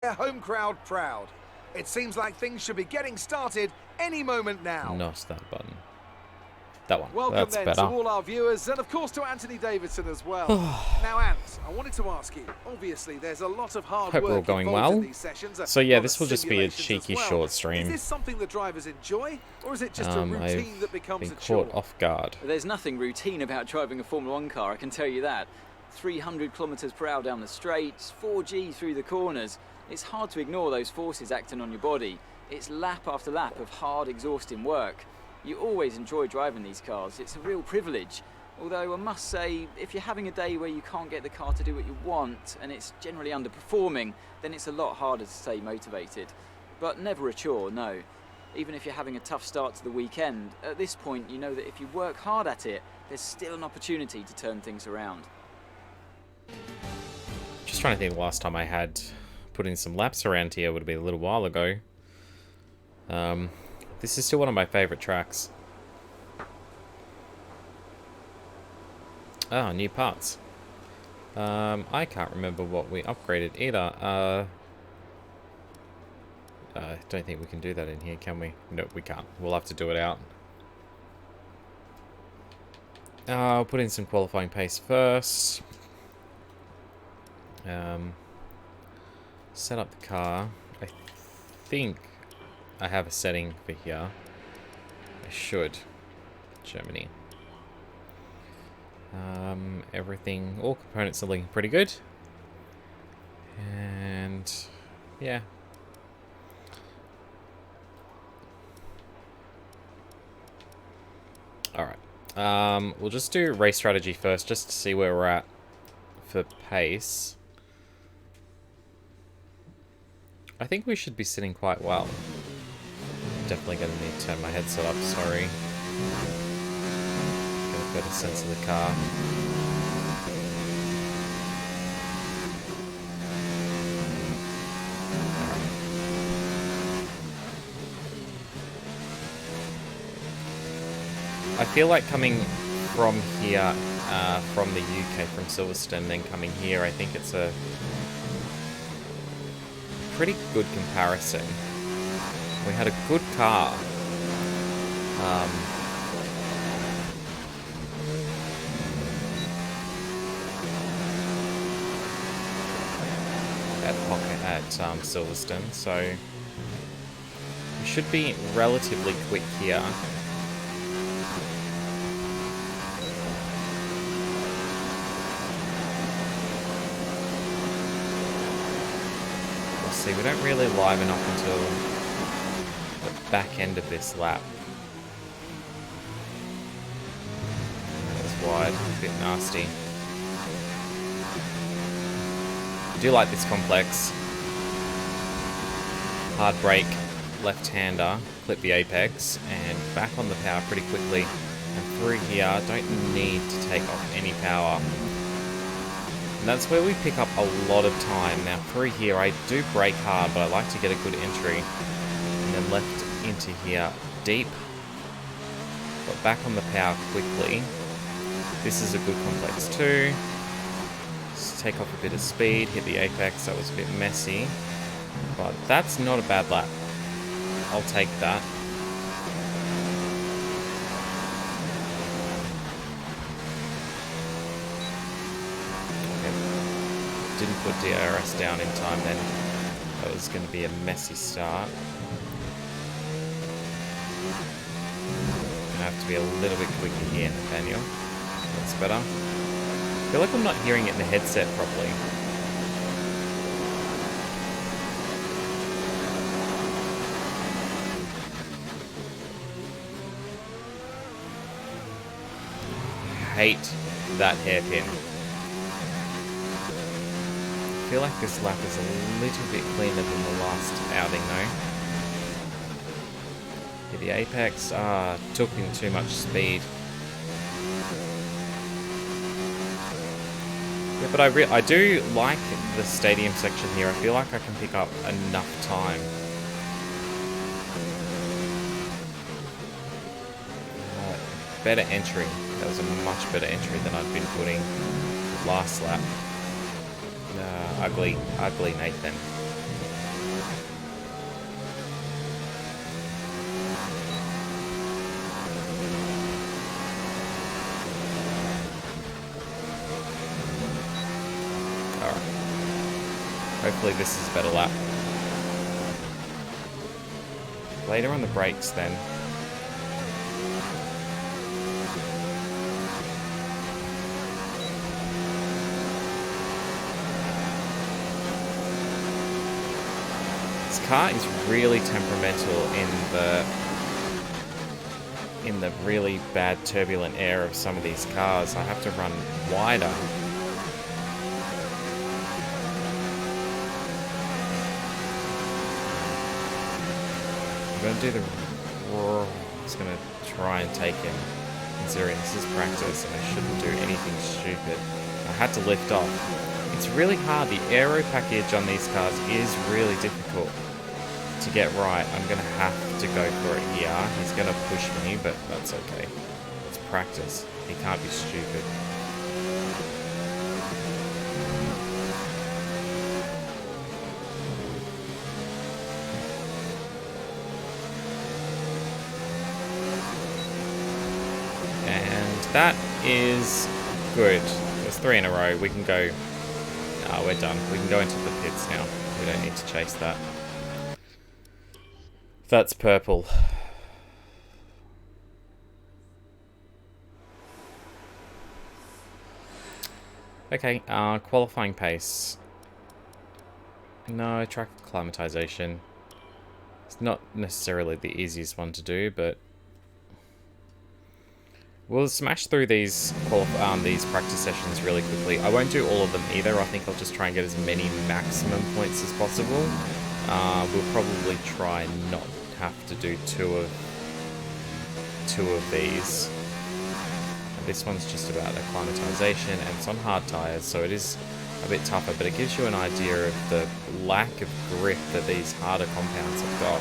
their home crowd proud. It seems like things should be getting started any moment now. Not that button. That one. Welcome That's then better. to all our viewers and of course to Anthony Davidson as well. Now Ant, I wanted to ask you, obviously there's a lot of hard Hope work we're all going involved well. in these sessions. So yeah, lot this of will just be a simulations cheeky as well. short stream. Is this something the drivers enjoy or is it just a routine I've that becomes been a chore? caught off guard. There's nothing routine about driving a Formula 1 car, I can tell you that. 300 kilometers per hour down the straights, 4G through the corners. It's hard to ignore those forces acting on your body. It's lap after lap of hard, exhausting work. You always enjoy driving these cars. It's a real privilege. Although I must say, if you're having a day where you can't get the car to do what you want and it's generally underperforming, then it's a lot harder to stay motivated. But never a chore, no. Even if you're having a tough start to the weekend, at this point you know that if you work hard at it, there's still an opportunity to turn things around. Just trying to think the last time I had put in some laps around here would have been a little while ago. This is still one of my favourite tracks. Oh, new parts. I can't remember what we upgraded either. I don't think we can do that in here, can we? No, we can't. We'll have to do it out. I'll put in some qualifying pace first. Set up the car. I think I have a setting for here. I should. Germany. Everything, all components are looking pretty good. And yeah. Alright. We'll just do race strategy first, just to see where we're at for pace. I think we should be sitting quite well. Definitely going to need to turn my headset up, sorry. Get a better sense of the car. I feel like coming from here, from the UK, from Silverstone, then coming here, I think it's a pretty good comparison. We had a good car. At Silverstone, so we should be relatively quick here. We'll see, we don't really liven up until the back end of this lap. That's wide, a bit nasty. I do like this complex. Hard brake, left-hander, clip the apex, and back on the power pretty quickly. And through here, don't need to take off any power. And that's where we pick up a lot of time. Now through here, I do brake hard, but I like to get a good entry. And then left into here, deep. But back on the power quickly. This is a good complex too. Just take off a bit of speed, hit the apex, that was a bit messy. But that's not a bad lap. I'll take that. Okay. Didn't put DRS down in time then. That was going to be a messy start. Gonna have to be a little bit quicker here, Nathaniel. That's better. I feel like I'm not hearing it in the headset properly. Hate that hairpin. I feel like this lap is a little bit cleaner than the last outing though. Hit the apex, took in too much speed. Yeah, but I do like the stadium section here. I feel like I can pick up enough time. Better entry. That was a much better entry than I'd been putting last lap. Ugly Nathan. Hopefully this is a better lap. Later on the brakes then. This car is really temperamental in the really bad turbulent air of some of these cars. I have to run wider. I'm going to do the... I'm just going to try and take him, considering this is practice and I shouldn't do anything stupid. I had to lift off. It's really hard. The aero package on these cars is really difficult to get right. I'm going to have to go for it here. He's going to push me, but that's okay. It's practice. He can't be stupid. And that is good. There's 3 in a row. We can go... Ah, we're done. We can go into the pits now. We don't need to chase that. That's purple. Okay, qualifying pace. No, track acclimatization. It's not necessarily the easiest one to do, but we'll smash through these practice sessions really quickly. I won't do all of them either. I think I'll just try and get as many maximum points as possible. We'll probably try not have to do two of these. This one's just about acclimatization, and it's on hard tires, so it is a bit tougher, but it gives you an idea of the lack of grip that these harder compounds have got.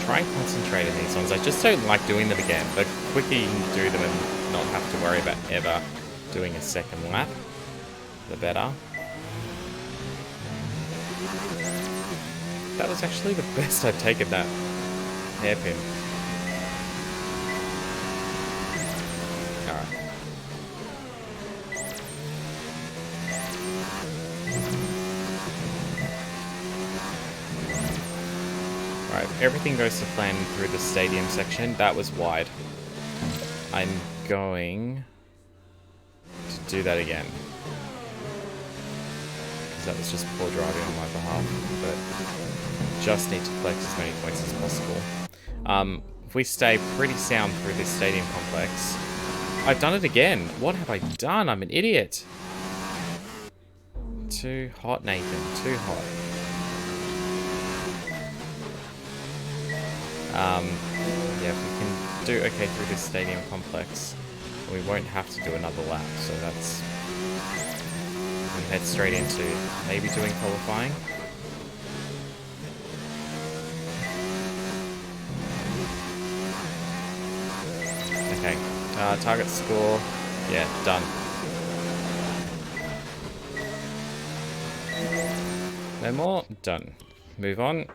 Try and concentrate on these ones. I just don't like doing them again. The quicker you can do them and not have to worry about ever doing a second lap, the better. That was actually the best I've taken that hairpin. Alright. Alright, if everything goes to plan through the stadium section, that was wide. I'm going to do that again. Because that was just poor driving on my behalf, but just need to collect as many points as possible. If we stay pretty sound through this stadium complex... I've done it again! What have I done? I'm an idiot! Too hot, Nathan. Too hot. Yeah, if we can do okay through this stadium complex, we won't have to do another lap, so that's... We head straight into maybe doing qualifying. Okay, target score, yeah, done. No more, done. Move on.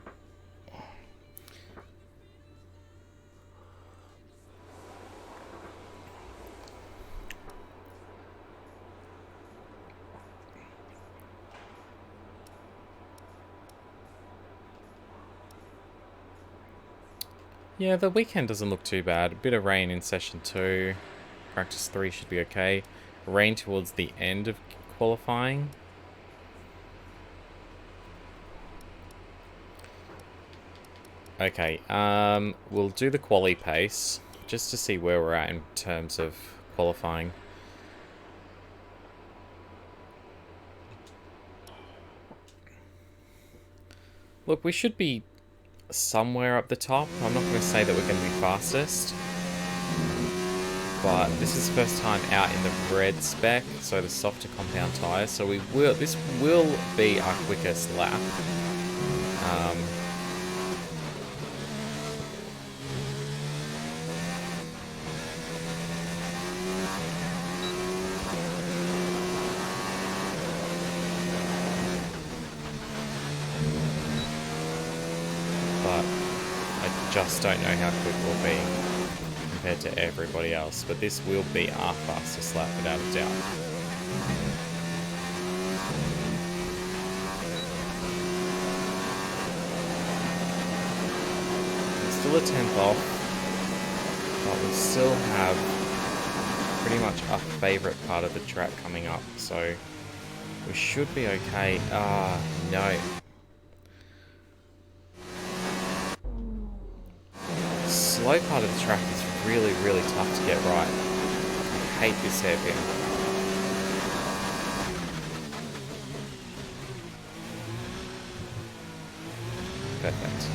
Yeah, the weekend doesn't look too bad. A bit of rain in session 2. Practice 3 should be okay. Rain towards the end of qualifying. Okay, we'll do the quali pace, just to see where we're at in terms of qualifying. Look, we should be somewhere up the top. I'm not going to say that we're going to be fastest, but this is the first time out in the red spec, so the softer compound tyres. So this will be our quickest lap. just don't know how quick we'll be compared to everybody else. But this will be our fastest lap without a doubt. Still a 10th off, but we still have pretty much our favourite part of the track coming up, so we should be okay. Ah, no. The slow part of the track is really, really tough to get right. I hate this hairpin. Perfect.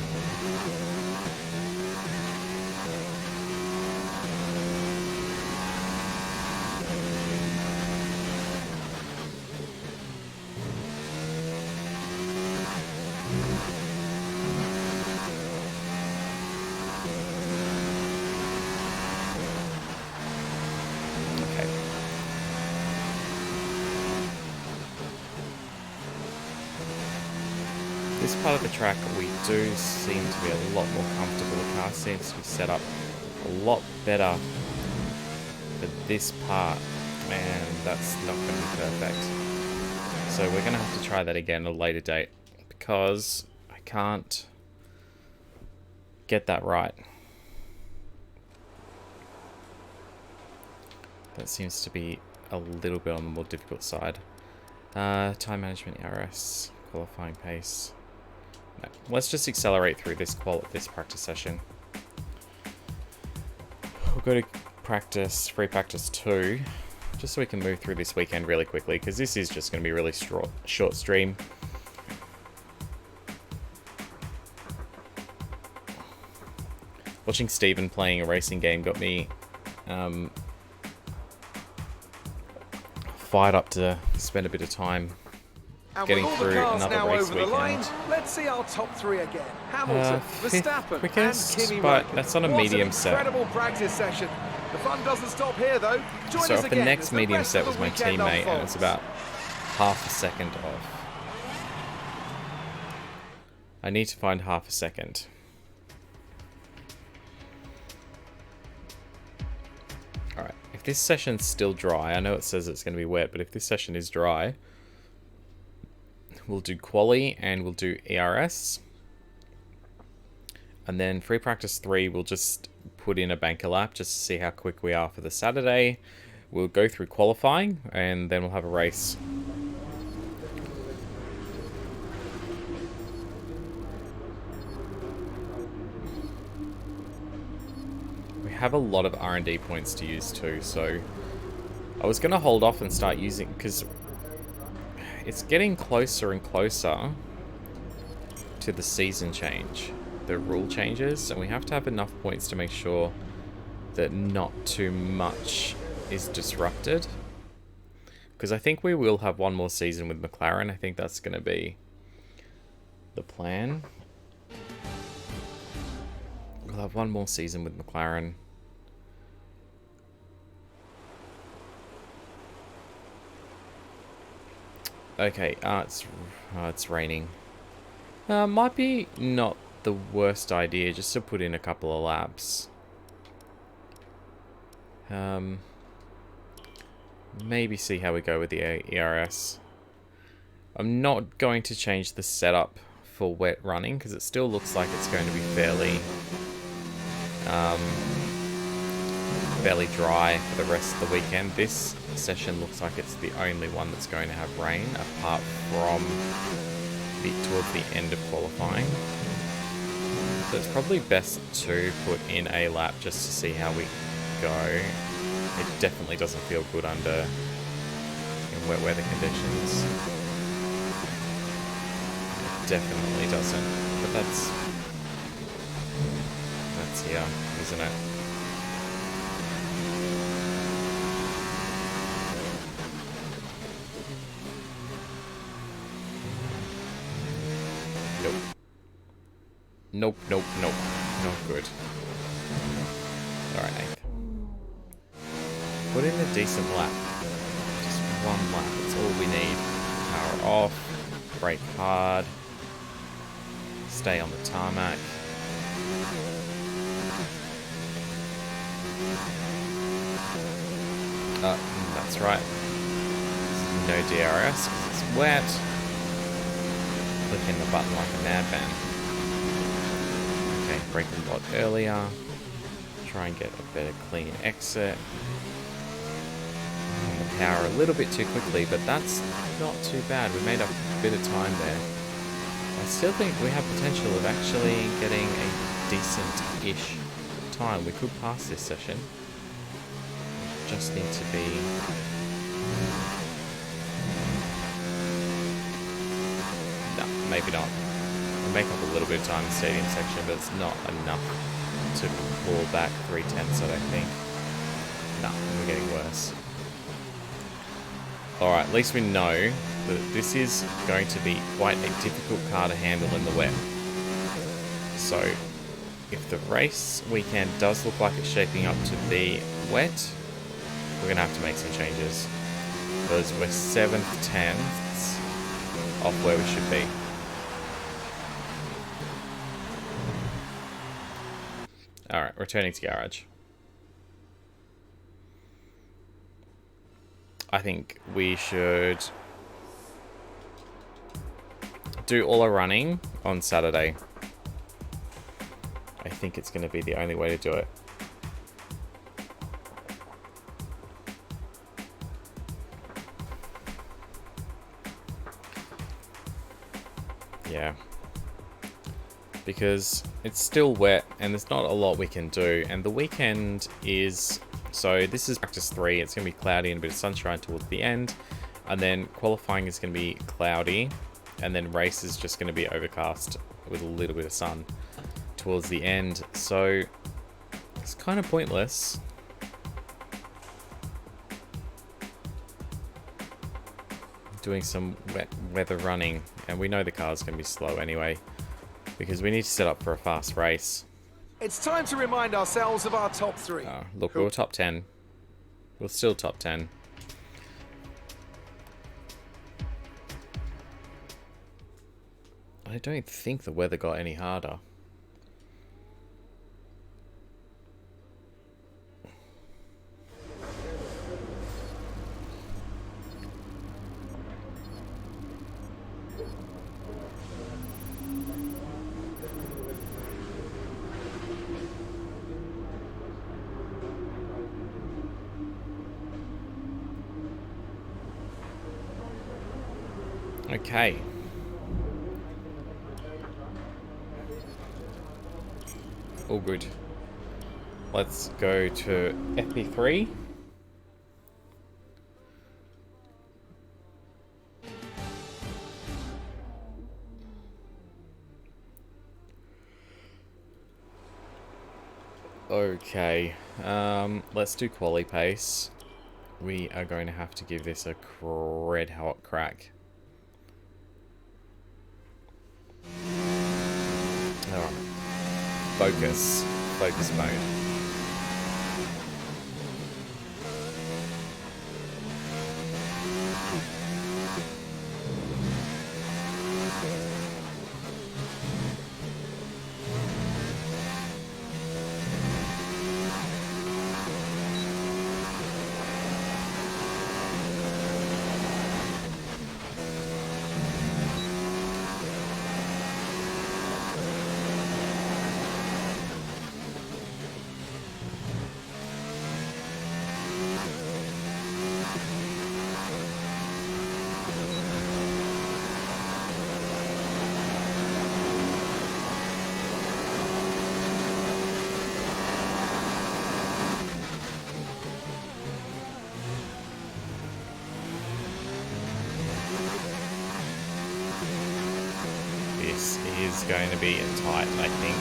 This part of the track we do seem to be a lot more comfortable. The car seems to be set up a lot better for this part, and that's not going to be perfect. So we're going to have to try that again at a later date because I can't get that right. That seems to be a little bit on the more difficult side. Time management, ERS, qualifying pace. No, let's just accelerate through this practice session. We'll go to free practice 2, just so we can move through this weekend really quickly, because this is just going to be a really short stream. Watching Steven playing a racing game got me fired up to spend a bit of time And getting with all the through cars another now race over the line, weekend. let's see our top 3 again. Hamilton, Fifth Verstappen, quickest, and Kimi but Räikkönen. that's on a What medium an set. incredible practice session. The fun doesn't stop here, though. Join So us off again the next as the medium rest set of was the my weekend teammate, and unfolds. it's about half a second off. I need to find half a second. Alright, if this session's still dry, I know it says it's going to be wet, but if this session is dry, we'll do quali and we'll do ERS. And then free practice 3, we'll just put in a banker lap just to see how quick we are for the Saturday. We'll go through qualifying and then we'll have a race. We have a lot of R&D points to use too, so I was going to hold off and start using, because it's getting closer and closer to the season change, the rule changes, and we have to have enough points to make sure that not too much is disrupted. Because I think we will have one more season with McLaren. I think that's going to be the plan. We'll have one more season with McLaren. Okay, it's raining. Might be not the worst idea just to put in a couple of laps. Maybe see how we go with the ERS. I'm not going to change the setup for wet running because it still looks like it's going to be fairly dry for the rest of the weekend. This session looks like it's the only one that's going to have rain apart from towards the end of qualifying. So it's probably best to put in a lap just to see how we go. It definitely doesn't feel good under wet weather conditions. It definitely doesn't. But that's here, isn't it? Nope. Nope. Not good. Alright, Nathan. Put in a decent lap. Just one lap. That's all we need. Power off. Brake hard. Stay on the tarmac. That's right. No DRS because it's wet. Clicking the button like a madman. Okay, brake a lot earlier. Try and get a better clean exit. And the power a little bit too quickly, but that's not too bad. We made up a bit of time there. I still think we have potential of actually getting a decent-ish time. We could pass this session. Just need to be... No, maybe not. We'll make up a little bit of time in the stadium section, but it's not enough to pull back 3/10, I don't think. No, we're getting worse. Alright, at least we know that this is going to be quite a difficult car to handle in the wet. So, if the race weekend does look like it's shaping up to be wet, we're going to have to make some changes. Because we're 7/10ths off where we should be. Alright, returning to garage. I think we should do all our running on Saturday. I think it's going to be the only way to do it. Yeah. Because it's still wet and there's not a lot we can do. And the weekend is... So this is practice 3. It's going to be cloudy and a bit of sunshine towards the end. And then qualifying is going to be cloudy. And then race is just going to be overcast with a little bit of sun towards the end. So it's kind of pointless. Doing some wet weather running. And we know the car's going to be slow anyway. Because we need to set up for a fast race. It's time to remind ourselves of our top 3. Oh, look, we were top 10. We're still top 10. I don't think the weather got any harder. Okay. All good. Let's go to FP3. Okay. Let's do quali pace. We are going to have to give this a red hot crack. Alright. Focus. Focus mode. This is going to be tight, I think.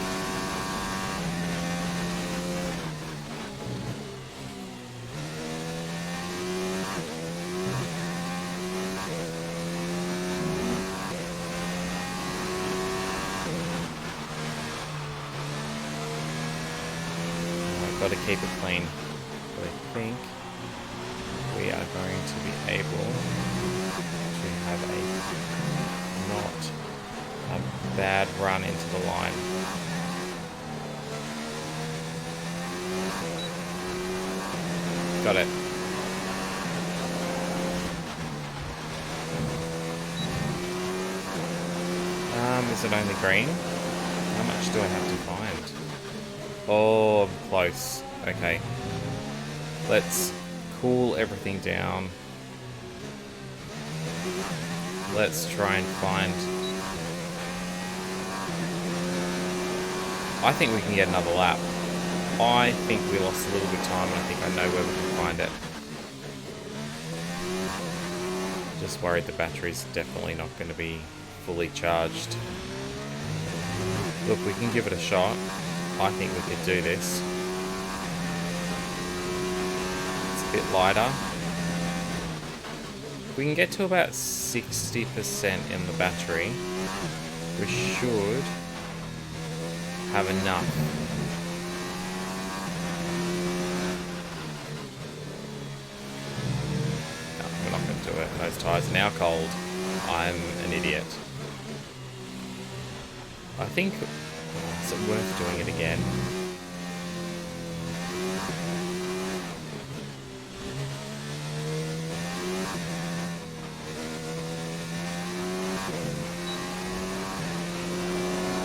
I've got to keep it clean. But I think we are going to be able to have a not a bad run into the line. Got it. Is it only green? How much do I have to find? Oh, I'm close. Okay. Let's cool everything down. Let's try and find... I think we can get another lap. I think we lost a little bit of time, and I think I know where we can find it. Just worried the battery's definitely not going to be fully charged. Look, we can give it a shot. I think we could do this. It's a bit lighter. If we can get to about 60% in the battery, we should have enough. No, we're not going to do it. Those tyres are now cold. I'm an idiot. I think... is it worth doing it again?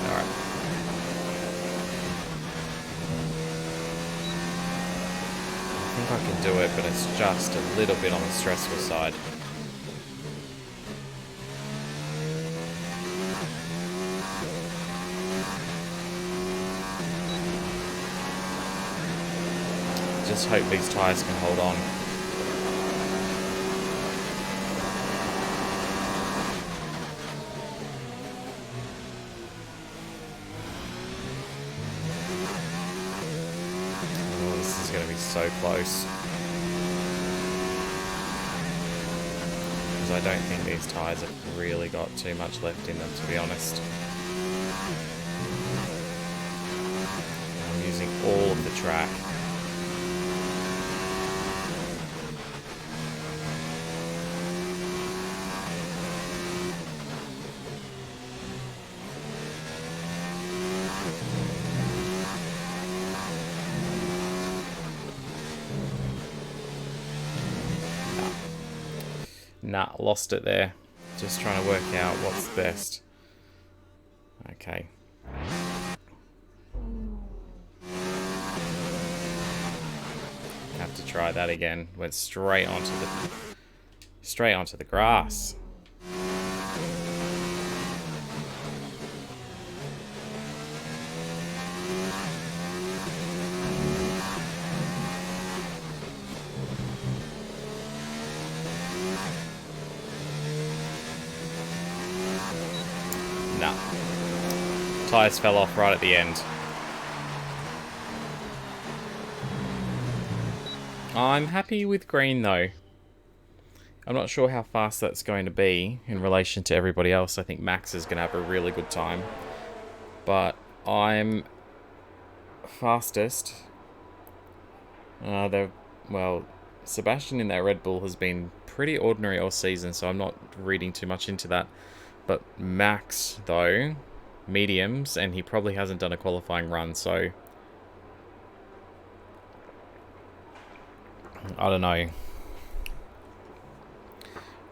Alright. I think I can do it, but it's just a little bit on the stressful side. Just hope these tyres can hold on. Oh, this is going to be so close. Because I don't think these tyres have really got too much left in them, to be honest. I'm using all of the track. Nah, lost it there. Just trying to work out what's best. Okay. Have to try that again. Went straight onto the grass. Nah. Tyres fell off right at the end. I'm happy with green though. I'm not sure how fast that's going to be in relation to everybody else. I think Max is going to have a really good time. But I'm fastest. Well, Sebastian in that Red Bull has been pretty ordinary all season, so I'm not reading too much into that. But Max, though, mediums, and he probably hasn't done a qualifying run, so... I don't know.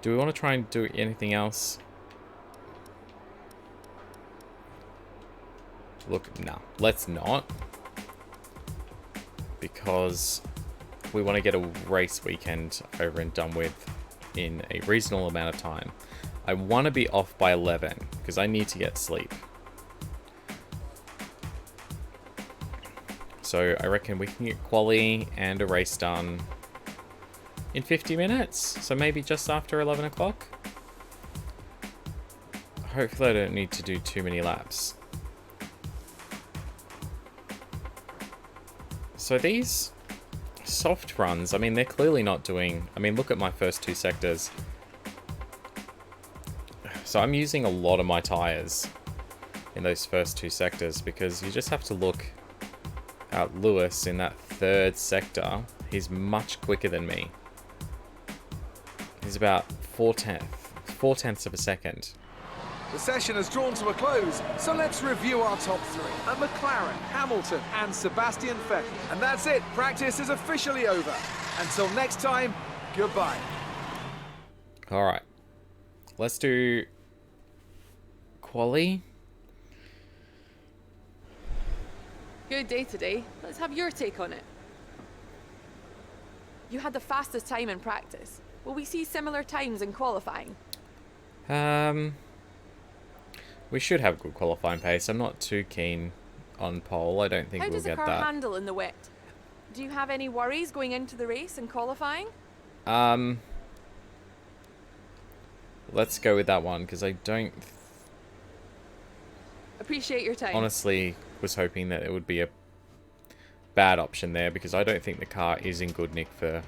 Do we want to try and do anything else? Look, no, let's not. Because we want to get a race weekend over and done with in a reasonable amount of time. I want to be off by 11 because I need to get sleep. So I reckon we can get quali and a race done in 50 minutes. So maybe just after 11 o'clock. Hopefully I don't need to do too many laps. So these soft runs, I mean, they're clearly not doing... I mean, look at my first two sectors. So I'm using a lot of my tyres in those first two sectors because you just have to look at Lewis in that third sector. He's much quicker than me. He's about 4/10ths of a second. The session has drawn to a close, so let's review our top three. A McLaren, Hamilton and Sebastian Vettel. And that's it, practice is officially over. Until next time, goodbye. Alright. Let's do quali. Good day today. Let's have your take on it. You had the fastest time in practice. Will we see similar times in qualifying? We should have good qualifying pace. I'm not too keen on pole. I don't think How we'll does the get car that. handle in the wet? Do you have any worries going into the race and qualifying? Let's go with that one because I don't Appreciate your time. honestly was hoping that it would be a bad option there because I don't think the car is in good nick for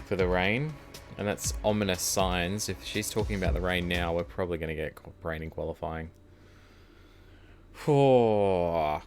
the rain, and that's ominous signs. If she's talking about the rain now, we're probably going to get rain in qualifying. Whoa.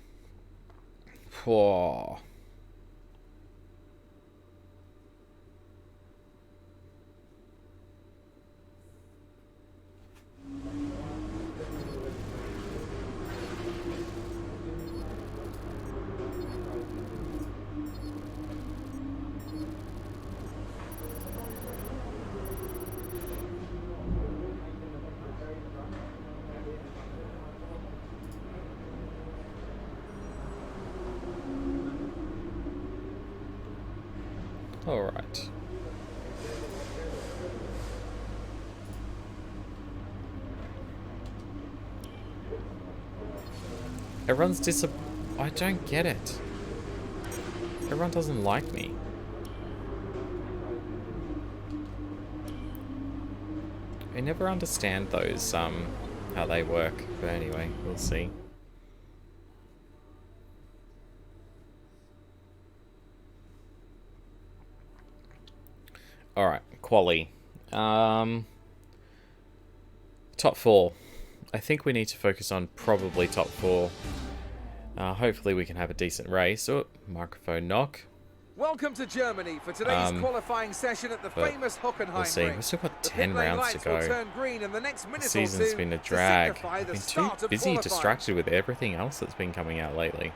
All right. Everyone's I don't get it. Everyone doesn't like me. I never understand those, how they work. But anyway, we'll see. Alright, quali. Top 4. I think we need to focus on probably top 4. Hopefully we can have a decent race. Oh, microphone knock. Welcome to Germany for today's qualifying session at the famous Hockenheim We'll see. Ring. We've still got The 10 pit lane rounds to lights will go. turn green in the next minute The or season's two been a to drag. signify the I've been start too of busy qualifying. distracted with everything else that's been coming out lately.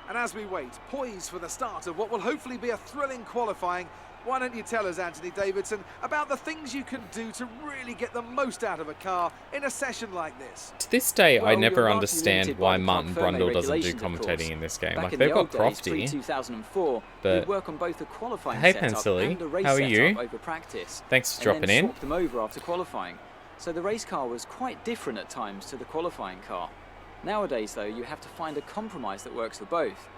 And as we wait, poised for the start of what will hopefully be a thrilling qualifying, why don't you tell us, Anthony Davidson, about the things you can do to really get the most out of a car in a session like this? To this day, Well, I you're never largely understand limited why by the Martin Club Ferme Brundle doesn't do regulations, of course. commentating in this game. Back Like, in they've the got old days, Crofty, pre-2004, but- we'd work on both the qualifying Hey, setup Pencilly, and the race how are setup you? over practice. Thanks for and dropping then in. swap them over after qualifying. So the race car was quite different at times to the qualifying car. Nowadays, though, you have to find a compromise that works for both.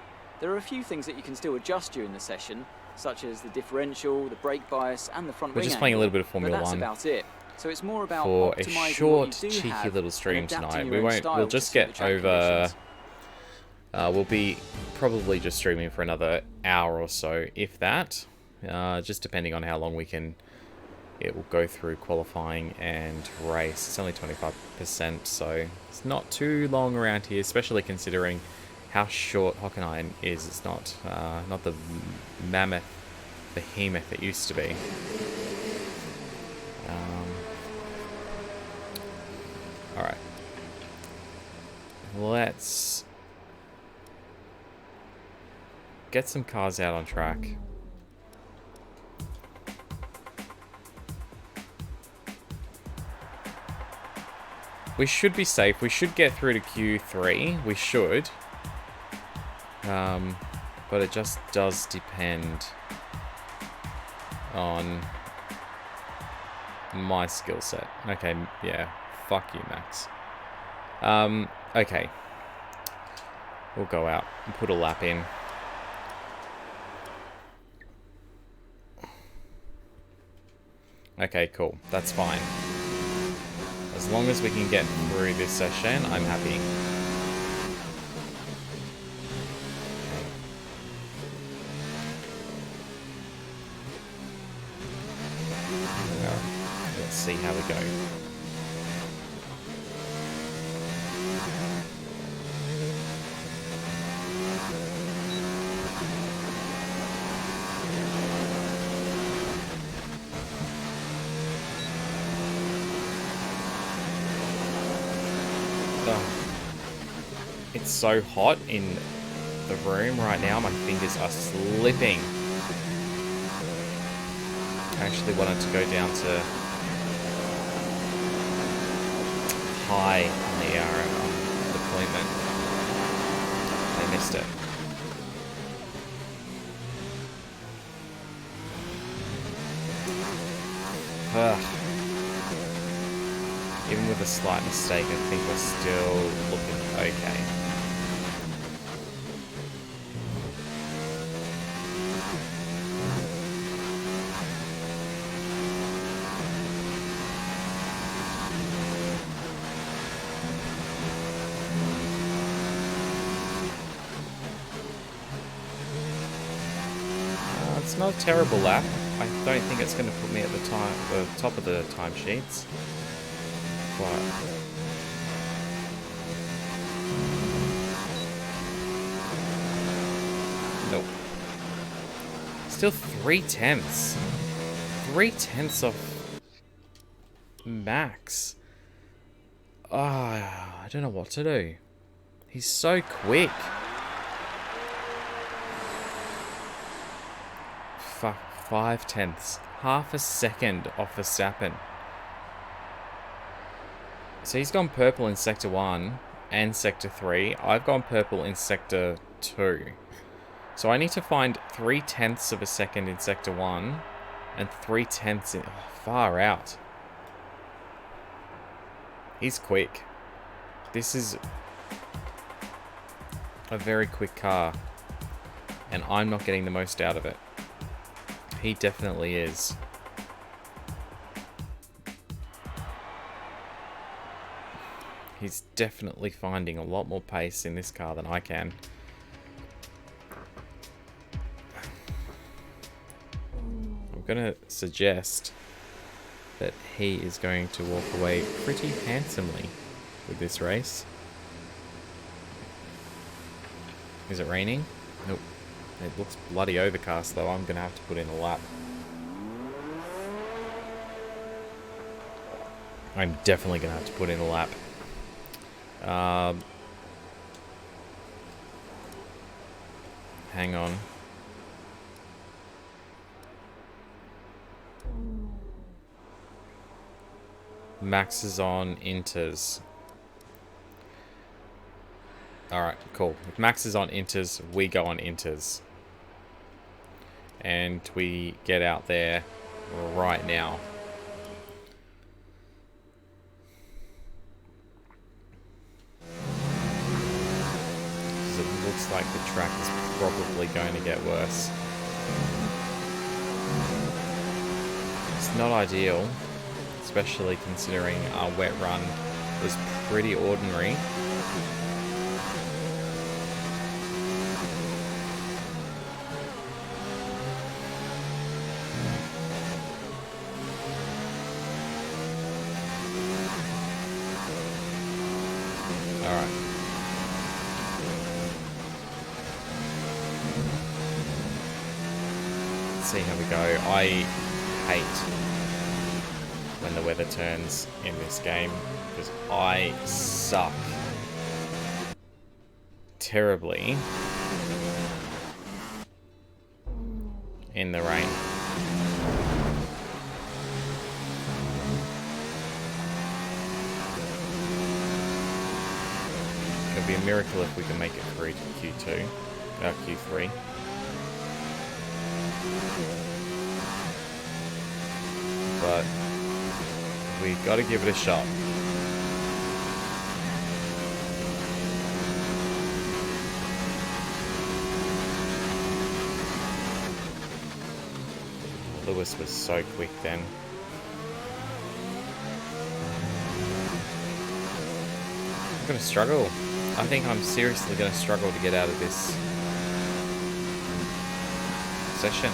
There are a few things that you can still adjust during the session, such as the differential, the brake bias, and the front We're wing just playing a angle, little bit of Formula but that's 1 about it. So it's more about for a optimizing short, what you do cheeky have little and stream adapting tonight. your We own won't. style We'll to just suit the get track over. conditions. We'll be probably just streaming for another hour or so, if that. Just depending on how long we can. It will go through qualifying and race. It's only 25%, so it's not too long around here, especially considering how short Hockenheim is. It's not the mammoth behemoth it used to be. All right. Let's get some cars out on track. We should be safe. We should get through to Q3. We should. But it just does depend on my skill set. Okay, yeah. Fuck you, Max. Okay. We'll go out and put a lap in. Okay, cool. That's fine. As long as we can get through this session, I'm happy. Let's see how we go. It's so hot in the room right now. My fingers are slipping. I actually wanted to go down to high on the deployment. They missed it. Ugh. Even with a slight mistake, I think we're still looking okay. It's not a terrible lap. I don't think it's going to put me at the top of the timesheets. But nope. Still 3/10. 3/10 of Max. I don't know what to do. He's so quick. 5/10. Half a second off Verstappen. So he's gone purple in Sector 1 and Sector 3. I've gone purple in Sector 2. So I need to find 3/10 of a second in Sector 1 and 3/10 in... far out. He's quick. This is a very quick car. And I'm not getting the most out of it. He definitely is. He's definitely finding a lot more pace in this car than I can. I'm going to suggest that he is going to walk away pretty handsomely with this race. Is it raining? Nope. It looks bloody overcast though. I'm going to have to put in a lap. I'm definitely going to have to put in a lap. Hang on. Max is on inters. Alright, cool. If Max is on inters, we go on inters. And we get out there right now. Because it looks like the track is probably going to get worse. It's not ideal, especially considering our wet run was pretty ordinary. See how we go. I hate when the weather turns in this game because I suck terribly in the rain. It'll be a miracle if we can make it through to Q3. But we got to give it a shot. Lewis was so quick then. I'm going to struggle. I think I'm seriously going to struggle to get out of this session.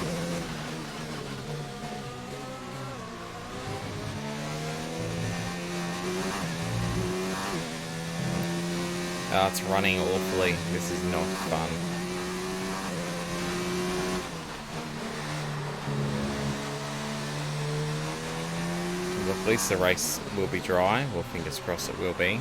Oh, it's running awfully. This is not fun. Well, at least the race will be dry. Well, fingers crossed it will be.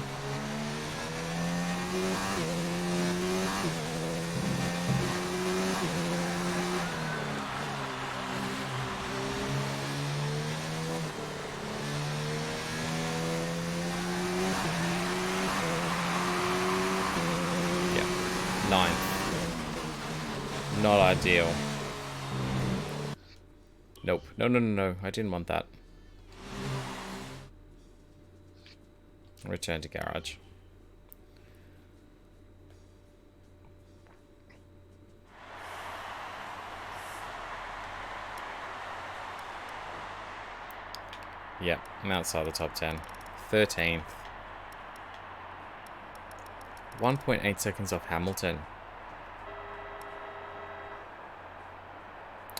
Not ideal. Nope. No, no, no, no. I didn't want that. Return to garage. Yep, I'm outside the top 10. 13th. 1.8 seconds off Hamilton.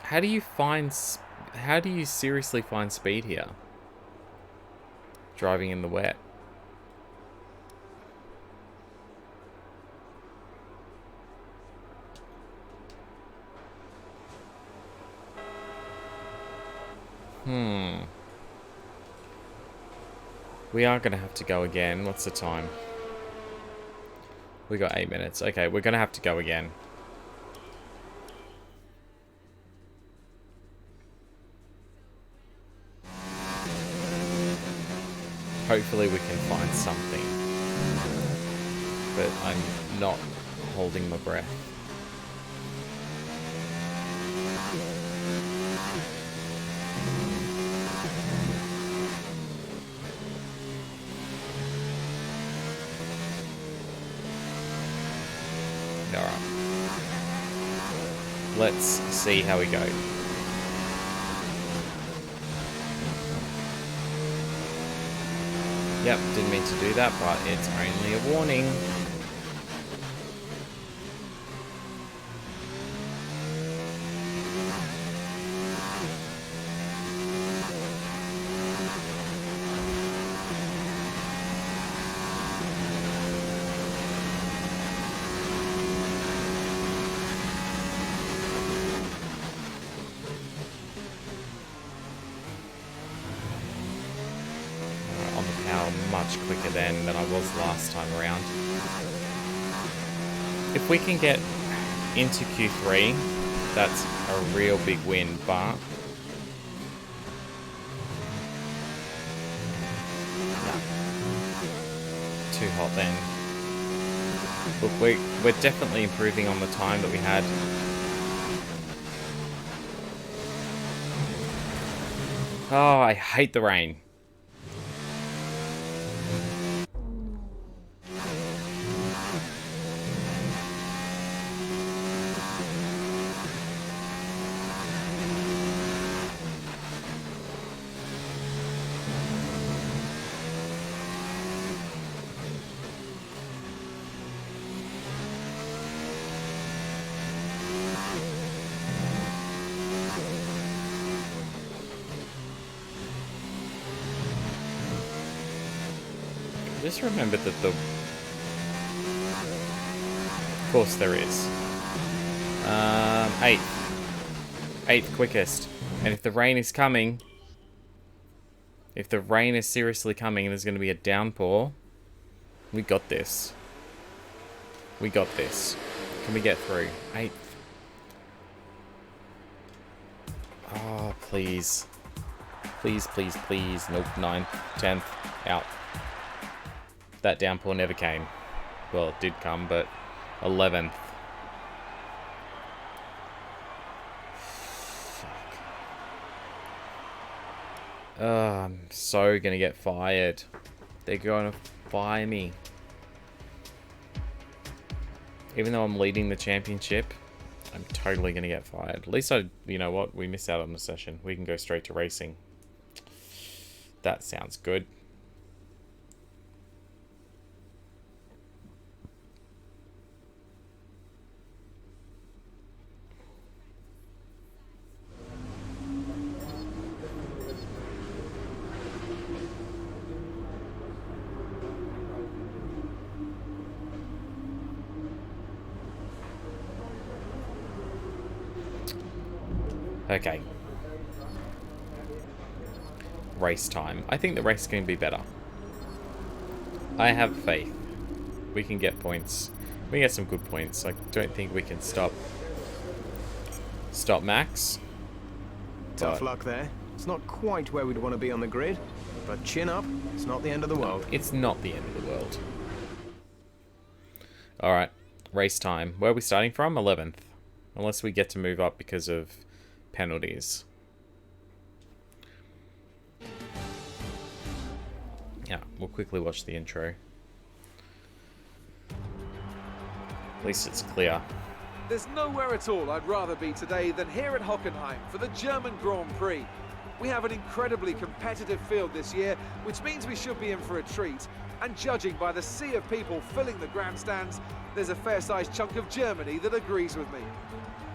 How do you seriously find speed here? Driving in the wet. We are going to have to go again. What's the time? We got 8 minutes. Okay, we're going to have to go again. Hopefully we can find something. But I'm not holding my breath. Alright. Let's see how we go. Yep, didn't mean to do that, but it's only a warning. Much quicker than I was last time around. If we can get into Q3, that's a real big win, but no. Too hot then. Look, we're definitely improving on the time that we had. Oh, I hate the rain. Just remember that of course there is. 8th quickest. And if the rain is coming, if the rain is seriously coming and there's going to be a downpour, we got this. We got this. Can we get through? 8th. Oh, please. Please, please, please. Nope, 9th, 10th, out. That downpour never came. Well, it did come, but 11th. Fuck. I'm so gonna get fired. They're gonna fire me. Even though I'm leading the championship, I'm totally gonna get fired. At least you know what? We missed out on the session. We can go straight to racing. That sounds good. Okay. Race time. I think the race is going to be better. I have faith. We can get points. We get some good points. I don't think we can stop Max. Tough luck there. It's not quite where we'd want to be on the grid, but chin up. It's not the end of the world. It's not the end of the world. Alright. Race time. Where are we starting from? 11th. Unless we get to move up because of penalties. Yeah, we'll quickly watch the intro. At least it's clear. There's nowhere at all I'd rather be today than here at Hockenheim for the German Grand Prix. We have an incredibly competitive field this year, which means we should be in for a treat. And judging by the sea of people filling the grandstands, there's a fair-sized chunk of Germany that agrees with me.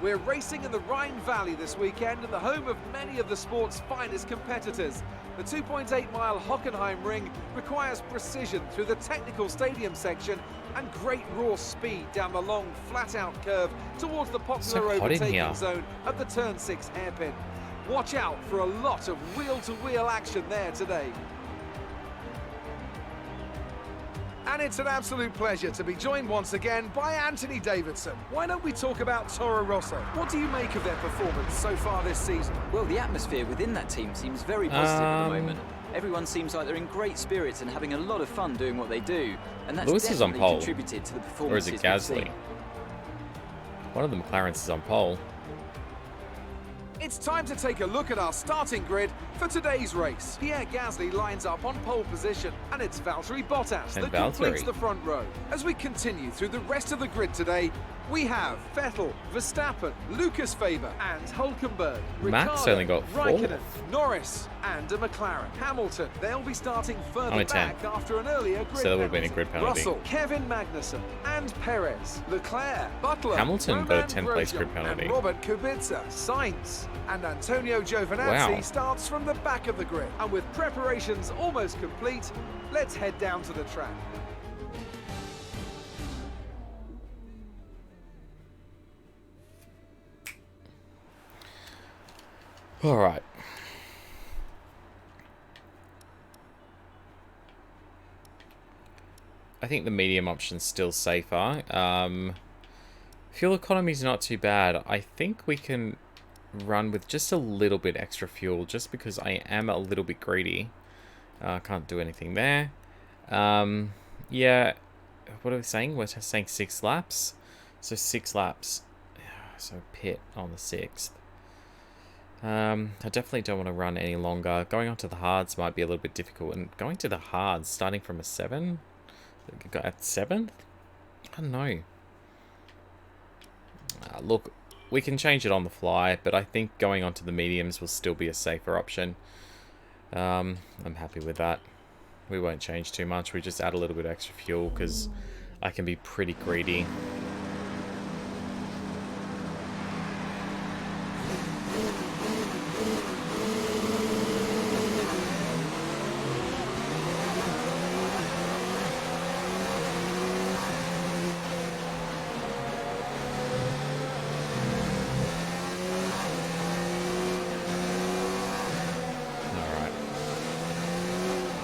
We're racing in the Rhine Valley this weekend, the home of many of the sport's finest competitors. The 2.8-mile Hockenheim ring requires precision through the technical stadium section and great raw speed down the long, flat-out curve towards the popular overtaking zone at the Turn 6 hairpin. Watch out for a lot of wheel-to-wheel action there today. And it's an absolute pleasure to be joined once again by Anthony Davidson. Why don't we talk about Toro Rosso? What do you make of their performance so far this season? Well, the atmosphere within that team seems very positive at the moment. Everyone seems like they're in great spirits and having a lot of fun doing what they do. And that's Lewis is on definitely pole. contributed to the Or performances is it we've Gasly? seen. One of the McLarens is on pole. It's time to take a look at our starting grid for today's race. Pierre Gasly lines up on pole position, and it's Valtteri Bottas that completes the front row. As we continue through the rest of the grid today, we have Vettel, Verstappen, Lucas Faber, and Hülkenberg. Max Ricciardo, only got 4th. Raikkonen, Norris, and a McLaren. Hamilton, they'll be starting further Only back 10. after an earlier grid So there would have been a penalty. grid penalty. Russell, Kevin Magnussen, and Perez, Leclerc, Butler, Hamilton got a Romain 10th place Grosjean, grid penalty. and Robert Kubica, Sainz, and Antonio Giovinazzi Wow. starts from the back of the grid. And with preparations almost complete, let's head down to the track. All right. I think the medium option's still safer. Fuel economy's not too bad. I think we can run with just a little bit extra fuel just because I am a little bit greedy. Can't do anything there. Yeah, what are we saying? We're saying 6 laps. So 6 laps. So pit on the 6th. I definitely don't want to run any longer. Going on to the hards might be a little bit difficult. And going to the hards, starting from a 7? At 7th? I don't know. Look, we can change it on the fly, but I think going on to the mediums will still be a safer option. I'm happy with that. We won't change too much. We just add a little bit extra fuel because I can be pretty greedy.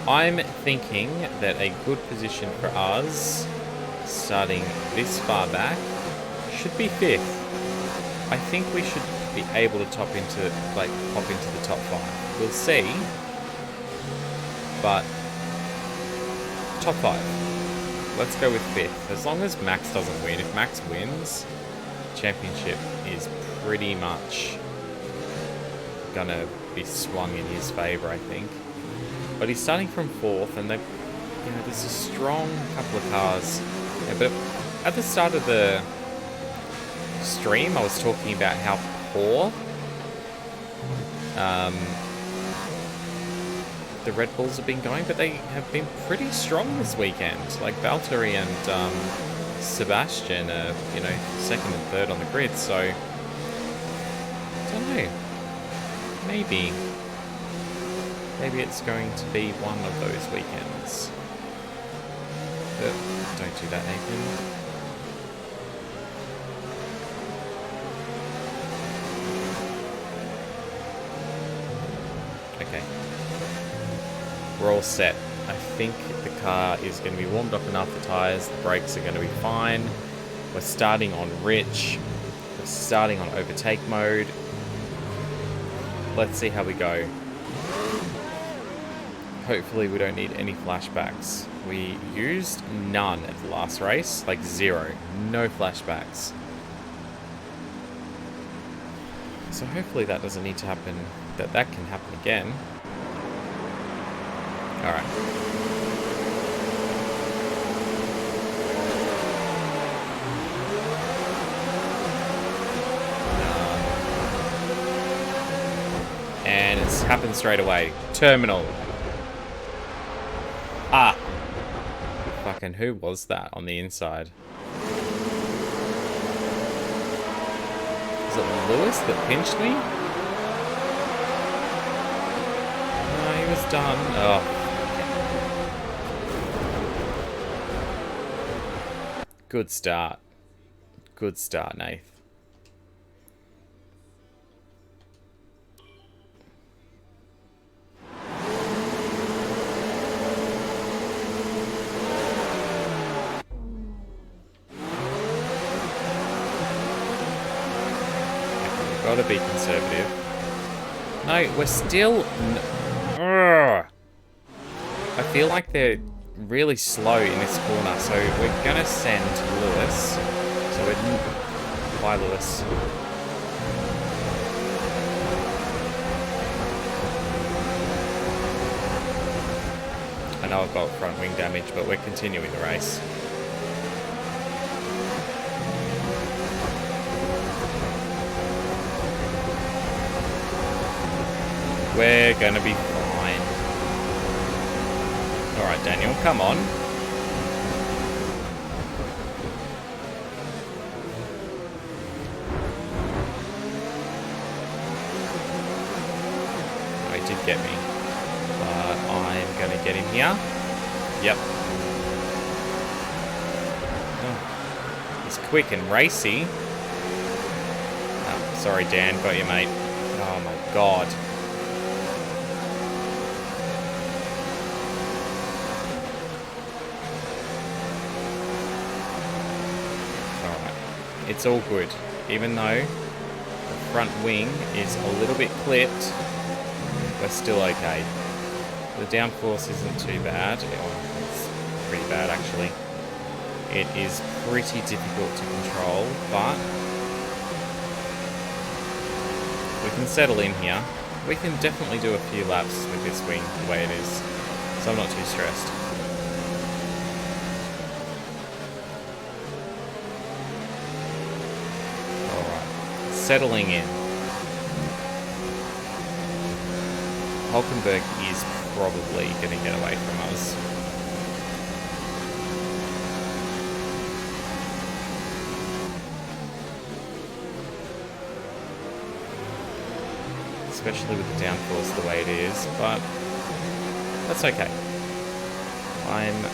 I'm thinking that a good position for us, starting this far back, should be 5th. I think we should be able to pop into the top 5. We'll see, but top 5. Let's go with 5th. As long as Max doesn't win. If Max wins, championship is pretty much gonna be swung in his favor, I think. But he's starting from 4th, and there's a strong couple of cars. Yeah, but at the start of the stream, I was talking about how poor the Red Bulls have been going, but they have been pretty strong this weekend. Like Valtteri and Sebastian are, 2nd and 3rd on the grid. So I don't know. Maybe it's going to be one of those weekends. But don't do that, Nathan. Okay. We're all set. I think the car is going to be warmed up enough, the tyres, the brakes are going to be fine. We're starting on rich. We're starting on overtake mode. Let's see how we go. Hopefully we don't need any flashbacks. We used none at the last race, like 0. No flashbacks. So hopefully that doesn't need to happen, that can happen again. Alright. And it's happened straight away. Terminal. Ah. Fucking who was that on the inside? Is it Lewis that pinched me? No, he was done. Oh. Good start. Good start, Nath. Gotta be conservative. No, we're still... Ugh. I feel like they're really slow in this corner, so we're gonna send Lewis. So we're... Bye, Lewis. I know I've got front wing damage, but we're continuing the race. We're gonna be fine. Alright, Daniel, come on. Oh, he did get me. But I'm gonna get him here. Yep. Oh, he's quick and racy. Oh, sorry, Dan, got you, mate. Oh my god. It's all good, even though the front wing is a little bit clipped, we're still okay. The downforce isn't too bad, it's pretty bad actually. It is pretty difficult to control, but we can settle in here. We can definitely do a few laps with this wing the way it is, so I'm not too stressed. Settling in. Hulkenberg is probably going to get away from us. Especially with the downforce the way it is, but that's okay. I'm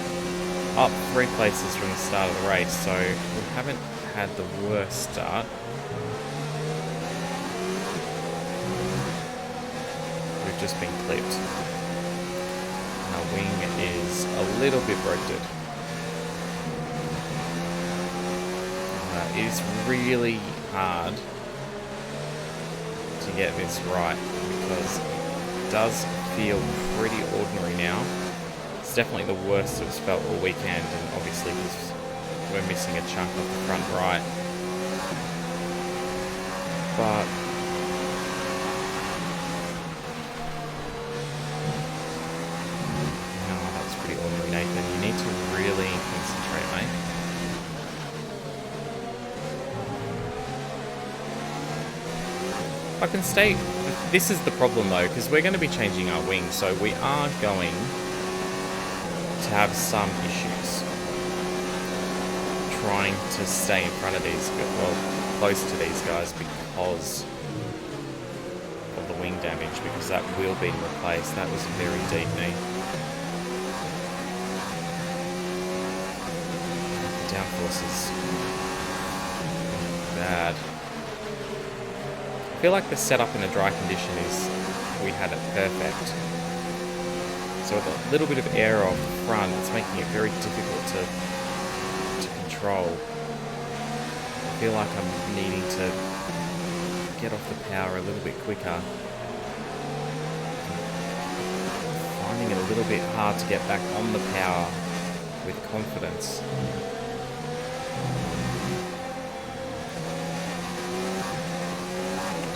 up 3 places from the start of the race, so we haven't had the worst start. Just been clipped. Our wing is a little bit rotated. It is really hard to get this right because it does feel pretty ordinary now. It's definitely the worst it's felt all weekend, and obviously because we're missing a chunk of the front right. But Nathan, you need to really concentrate, mate. I can stay... This is the problem though, because we're going to be changing our wing, so we are going to have some issues trying to stay in front of these, well, close to these guys because of the wing damage, because that wheel being replaced, that was a very deep knee. Downforce is bad. I feel like the setup in a dry condition is, we had it perfect. So with a little bit of air off the front, it's making it very difficult to control. I feel like I'm needing to get off the power a little bit quicker. Finding it a little bit hard to get back on the power with confidence.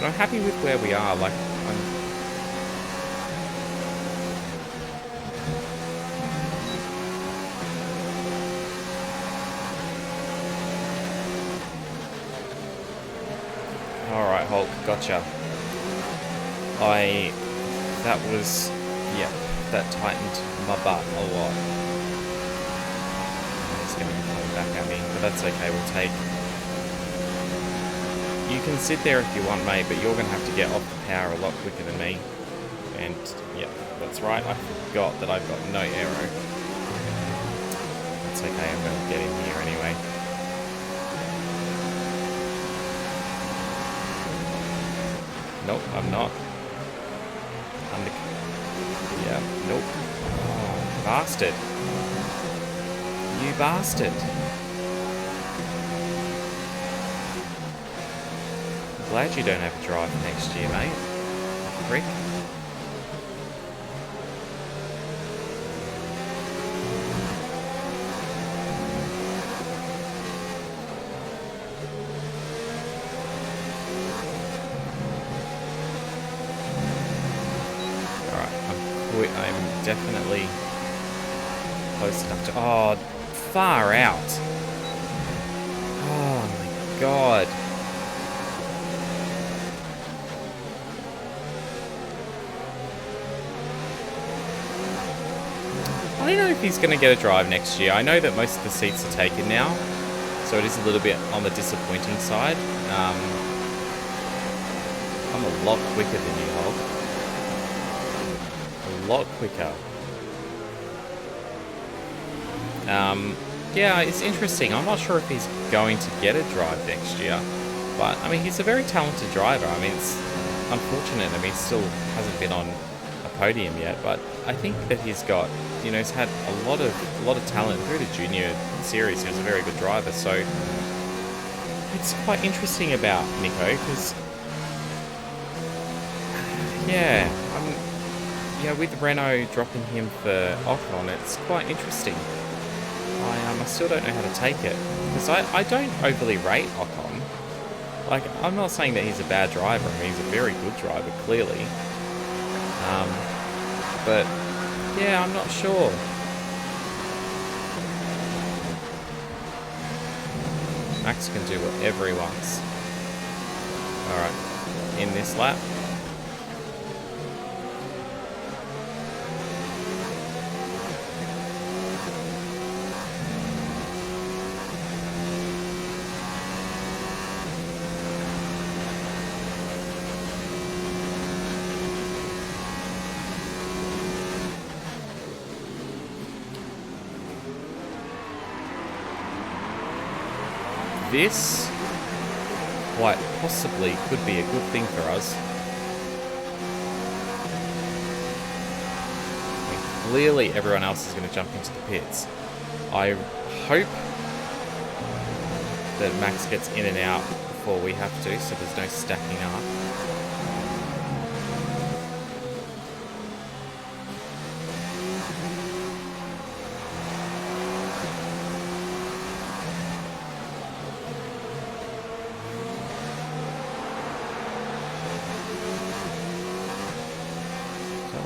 But I'm happy with where we are. Like, Alright, Hulk, gotcha. That was, yep, that tightened my butt a lot. He's going to be coming back at me, but that's okay, we'll take. You can sit there if you want, mate, but you're going to have to get off the power a lot quicker than me. And, yeah, that's right, I forgot that I've got no aero. It's okay, I'm going to get in here anyway. Nope, I'm not. Yeah, nope. Oh, bastard. You bastard. I'm glad you don't have a drive next year, mate. Prick. I'm definitely close enough to... Oh, far out. Oh my god. I don't know if he's going to get a drive next year. I know that most of the seats are taken now, so it is a little bit on the disappointing side. I'm a lot quicker than you, Hulk. A lot quicker. Yeah, it's interesting. I'm not sure if he's going to get a drive next year, but I mean, he's a very talented driver. I mean, it's unfortunate. I mean, he still hasn't been on a podium yet, but I think that he's got, you know, he's had a lot of talent through the junior series. He was a very good driver, so it's quite interesting about Nico because, yeah, with Renault dropping him for Ocon, it's quite interesting. I still don't know how to take it because I don't overly rate Ocon. Like, I'm not saying that he's a bad driver. I mean, he's a very good driver, clearly. But yeah, I'm not sure. Max can do whatever he wants. Alright, in this lap. This quite possibly could be a good thing for us. I mean, clearly everyone else is going to jump into the pits. I hope that Max gets in and out before we have to, so there's no stacking up.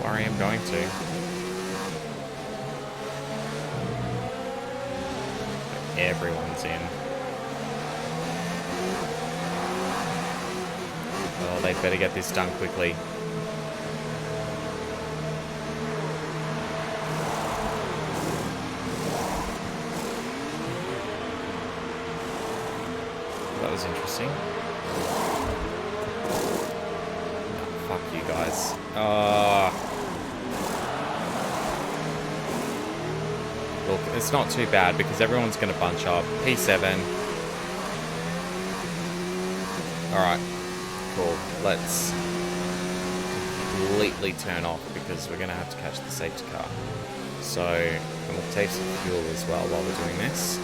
I am going to. Everyone's in. Oh, they better get this done quickly. That was interesting. No, fuck you guys. Look, it's not too bad because everyone's going to bunch up. P7. Alright, cool. Let's completely turn off because we're going to have to catch the safety car. So, and we'll take some fuel as well while we're doing this.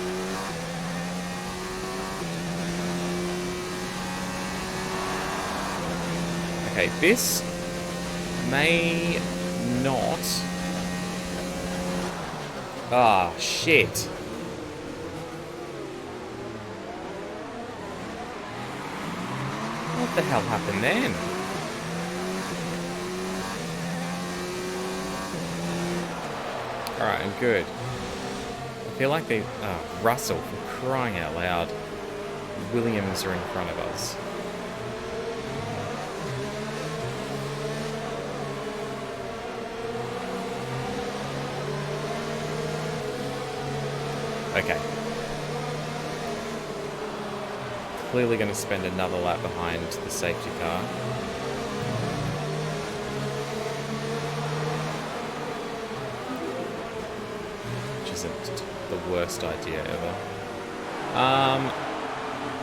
Okay, this may not... Ah, shit. What What the hell happened then? Alright, I'm good. I feel like they... Russell, for crying out loud. Williams are in front of us. Okay. Clearly going to spend another lap behind the safety car. Which isn't the worst idea ever.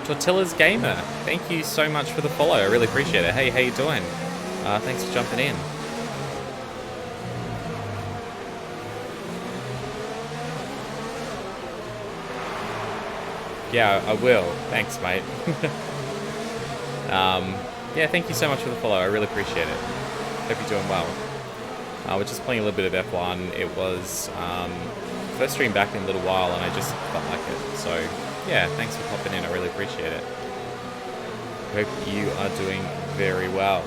Tortilla's Gamer, thank you so much for the follow. I really appreciate it. Hey, how you doing? Thanks for jumping in. Yeah, I will. Thanks, mate. Yeah, thank you so much for the follow. I really appreciate it. Hope you're doing well. We're just playing a little bit of F1. It was first stream back in a little while, and I just felt like it. So, yeah, thanks for popping in. I really appreciate it. Hope you are doing very well.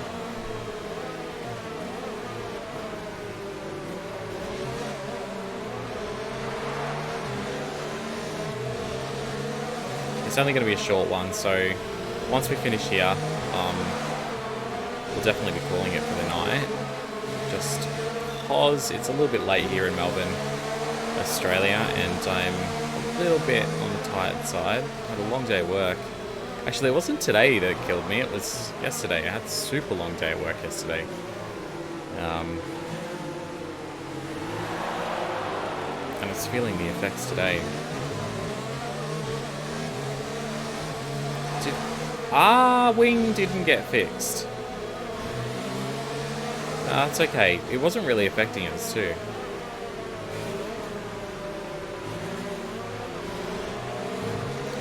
It's only going to be a short one, so once we finish here, we'll definitely be calling it for the night. Just because it's a little bit late here in Melbourne, Australia, and I'm a little bit on the tired side. I had a long day at work. Actually, it wasn't today that killed me, it was yesterday. I had a super long day at work yesterday. And it's feeling the effects today. Wing didn't get fixed. That's okay. It wasn't really affecting us too.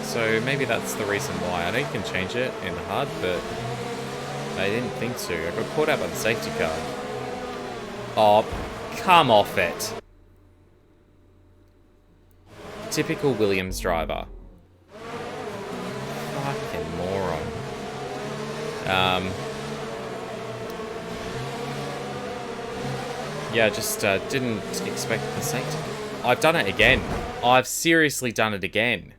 So maybe that's the reason why. I know you can change it in the HUD, but I didn't think so. I got caught out by the safety car. Oh, come off it. Typical Williams driver. Fucking moron. Yeah, just didn't expect the safety. I've done it again. I've seriously done it again.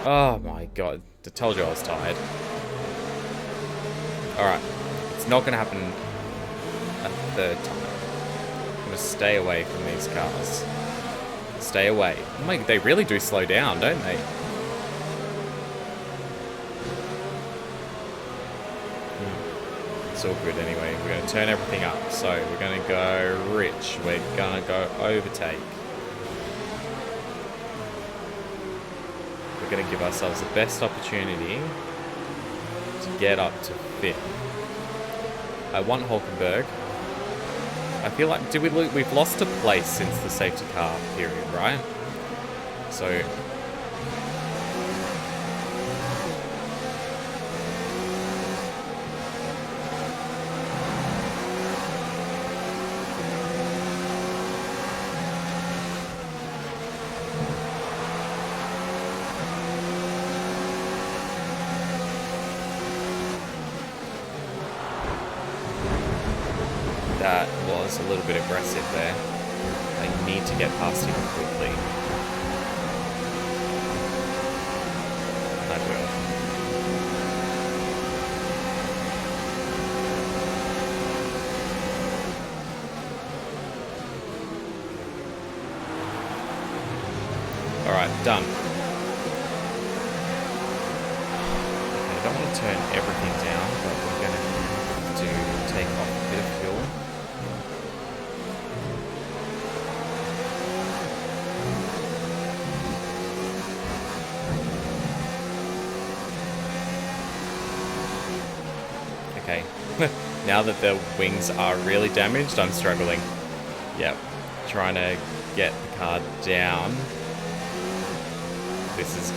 Oh my god. I told you I was tired. Alright. It's not going to happen a third time. I'm going to stay away from these cars. Stay away. Oh my, they really do slow down, don't they? It's all good anyway. We're going to turn everything up. So we're going to go rich. We're going to go overtake. We're going to give ourselves the best opportunity to get up to 5th. I want Hulkenberg. I feel like we've lost a place since the safety car period, right? So that was a little bit aggressive there. I need to get past him quickly. I will. Alright, done. I don't want to turn everything down, but we're going to have to take off a bit of fuel. Okay, now that the wings are really damaged, I'm struggling. Yep, trying to get the car down. This is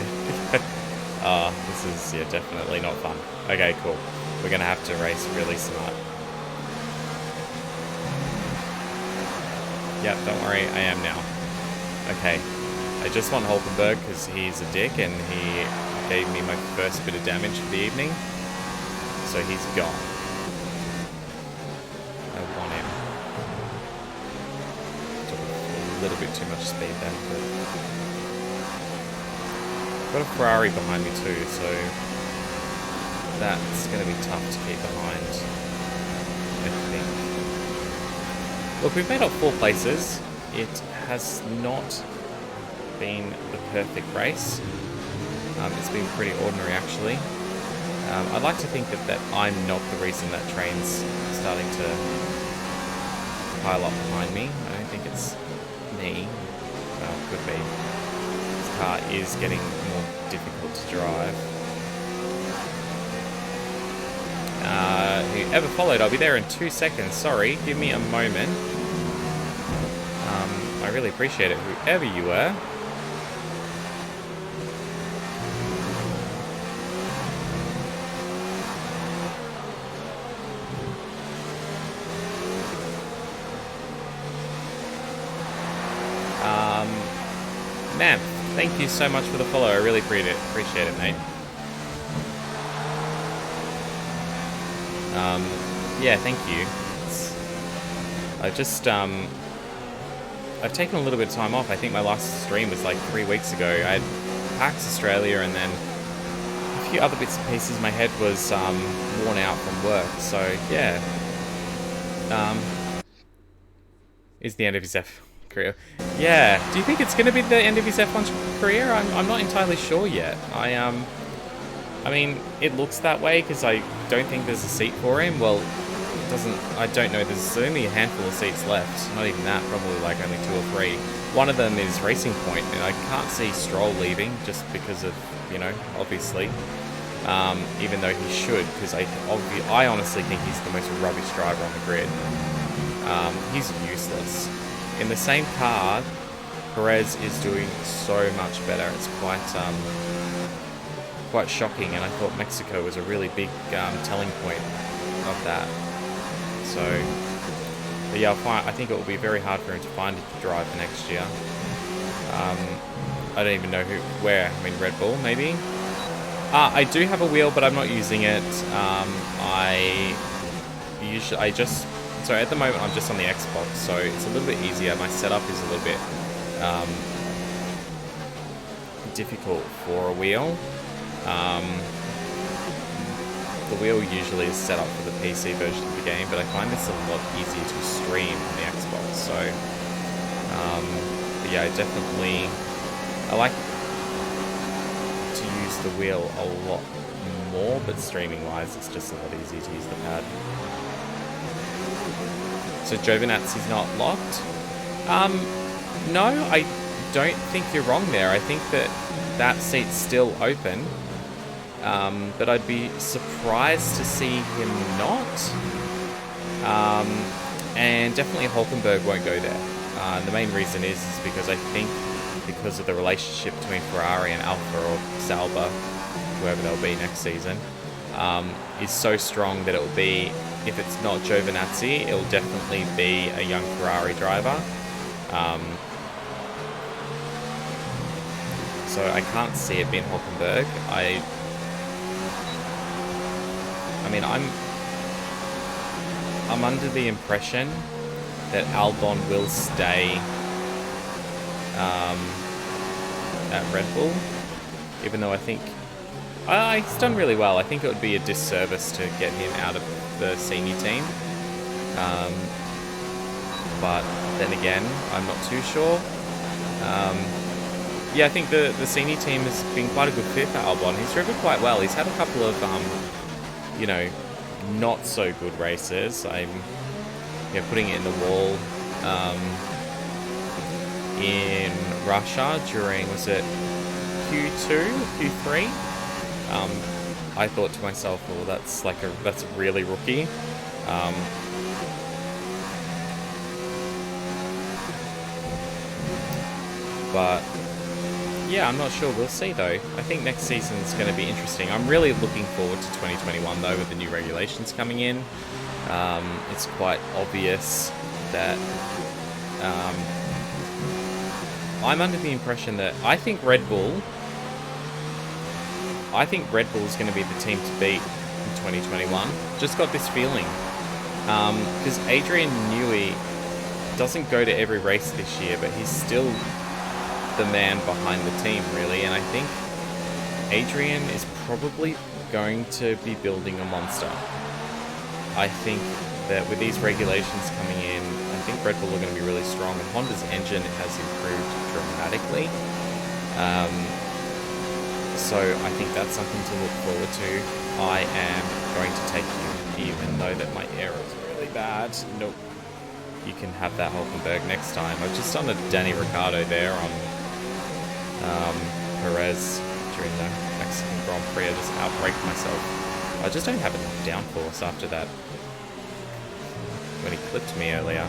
this is, yeah, definitely not fun. Okay, cool. We're gonna have to race really smart. Yep, don't worry, I am now. Okay, I just want Hulkenberg because he's a dick and he gave me my first bit of damage for the evening. so he's gone. I want him. Took a little bit too much speed then, but got a Ferrari behind me too, so that's going to be tough to keep behind, I think. Look, we've made up 4 places. It has not been the perfect race. It's been pretty ordinary, actually. I'd like to think that I'm not the reason that train's starting to pile up behind me. I don't think it's me. Well, it could be. This car is getting more difficult to drive. Whoever followed, I'll be there in 2 seconds. Sorry, give me a moment. I really appreciate it, whoever you were. Man, thank you so much for the follow. I really appreciate it, mate. Yeah, thank you. I've taken a little bit of time off. I think my last stream was like 3 weeks ago. I had PAX Australia and then a few other bits and pieces. My head was worn out from work, so yeah. Is the end of his F career? Yeah. Do you think it's going to be the end of his F1 career? I'm not entirely sure yet. I mean, it looks that way because I don't think there's a seat for him. Well, it doesn't. I don't know. There's only a handful of seats left. Not even that. Probably like only 2 or 3. One of them is Racing Point, and I can't see Stroll leaving just because of, you know, obviously. Even though he should, because I honestly think he's the most rubbish driver on the grid. He's useless. In the same car, Perez is doing so much better. It's quite shocking, and I thought Mexico was a really big telling point of that. So, but yeah, I think it will be very hard for him to find a drive for next year. I don't even know where. I mean, Red Bull, maybe? I do have a wheel, but I'm not using it. So at the moment I'm just on the Xbox, so it's a little bit easier. My setup is a little bit difficult for a wheel. The wheel usually is set up for the PC version of the game, but I find this a lot easier to stream on the Xbox. So, but yeah, I like to use the wheel a lot more, but streaming-wise, it's just a lot easier to use the pad. So Giovinazzi's not locked? No, I don't think you're wrong there. I think that seat's still open. But I'd be surprised to see him not. And definitely Hulkenberg won't go there. The main reason is because I think because of the relationship between Ferrari and Alfa or Sauber, whoever they'll be next season, is so strong that it will be, if it's not Giovinazzi, it will definitely be a young Ferrari driver. So I can't see it being Hulkenberg. I mean, I'm under the impression that Albon will stay at Red Bull, even though I think he's done really well. I think it would be a disservice to get him out of the senior team. But then again, I'm not too sure. Yeah, I think the senior team has been quite a good fit for Albon. He's driven quite well. He's had a couple of you know, not so good races. I'm putting it in the wall in Russia during, was it Q2, Q3? I thought to myself, well, that's really rookie. But yeah, I'm not sure. We'll see, though. I think next season's going to be interesting. I'm really looking forward to 2021, though, with the new regulations coming in. It's quite obvious that I'm under the impression that I think Red Bull is going to be the team to beat in 2021. Just got this feeling. Because Adrian Newey doesn't go to every race this year, but he's still the man behind the team, really. And I think Adrian is probably going to be building a monster. I think that with these regulations coming in, I think Red Bull are going to be really strong, and Honda's engine has improved dramatically. So I think that's something to look forward to. I am going to take you, even though that my air is really bad. Nope. You can have that Hulkenberg next time. I've just done a Danny Ricciardo there on Perez during the Mexican Grand Prix. I just outbraked myself. I just don't have enough downforce after that when he clipped me earlier.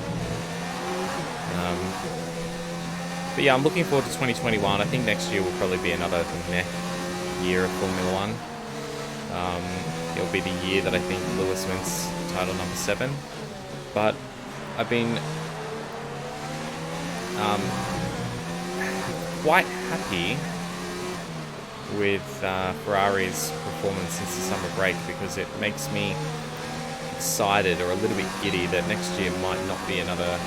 But yeah, I'm looking forward to 2021. I think next year will probably be another meh year of Formula One. It'll be the year that I think Lewis wins title number 7. But I've been quite happy with Ferrari's performance since the summer break, because it makes me excited or a little bit giddy that next year might not be another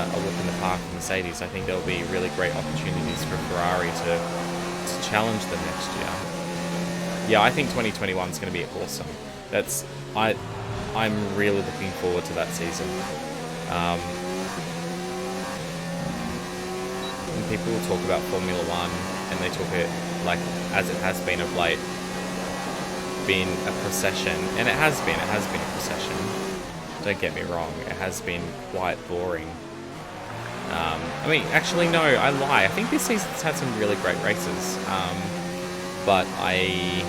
a walk in the park for Mercedes. I think there'll be really great opportunities for Ferrari to challenge them next year. Yeah, I think 2021 is going to be awesome. I'm really looking forward to that season. When people talk about Formula One and they talk it like as it has been of late, been a procession, and it has been a procession. Don't get me wrong, it has been quite boring. I mean, actually, no, I lie. I think this season's had some really great races, but I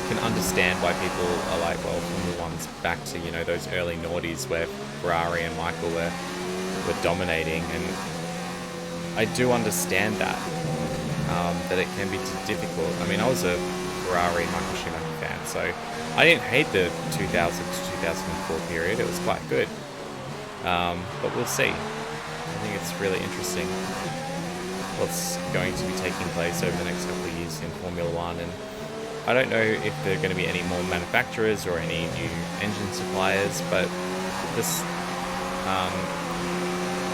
can understand why people are like, well, Formula One's back to, you know, those early noughties where Ferrari and Michael were dominating, and I do understand that, that it can be difficult. I mean, I was a Ferrari Michael Schumacher fan, so I didn't hate the 2000 to 2004 period. It was quite good, but we'll see. I think it's really interesting what's going to be taking place over the next couple of years in Formula One, and I don't know if there are going to be any more manufacturers or any new engine suppliers, but this,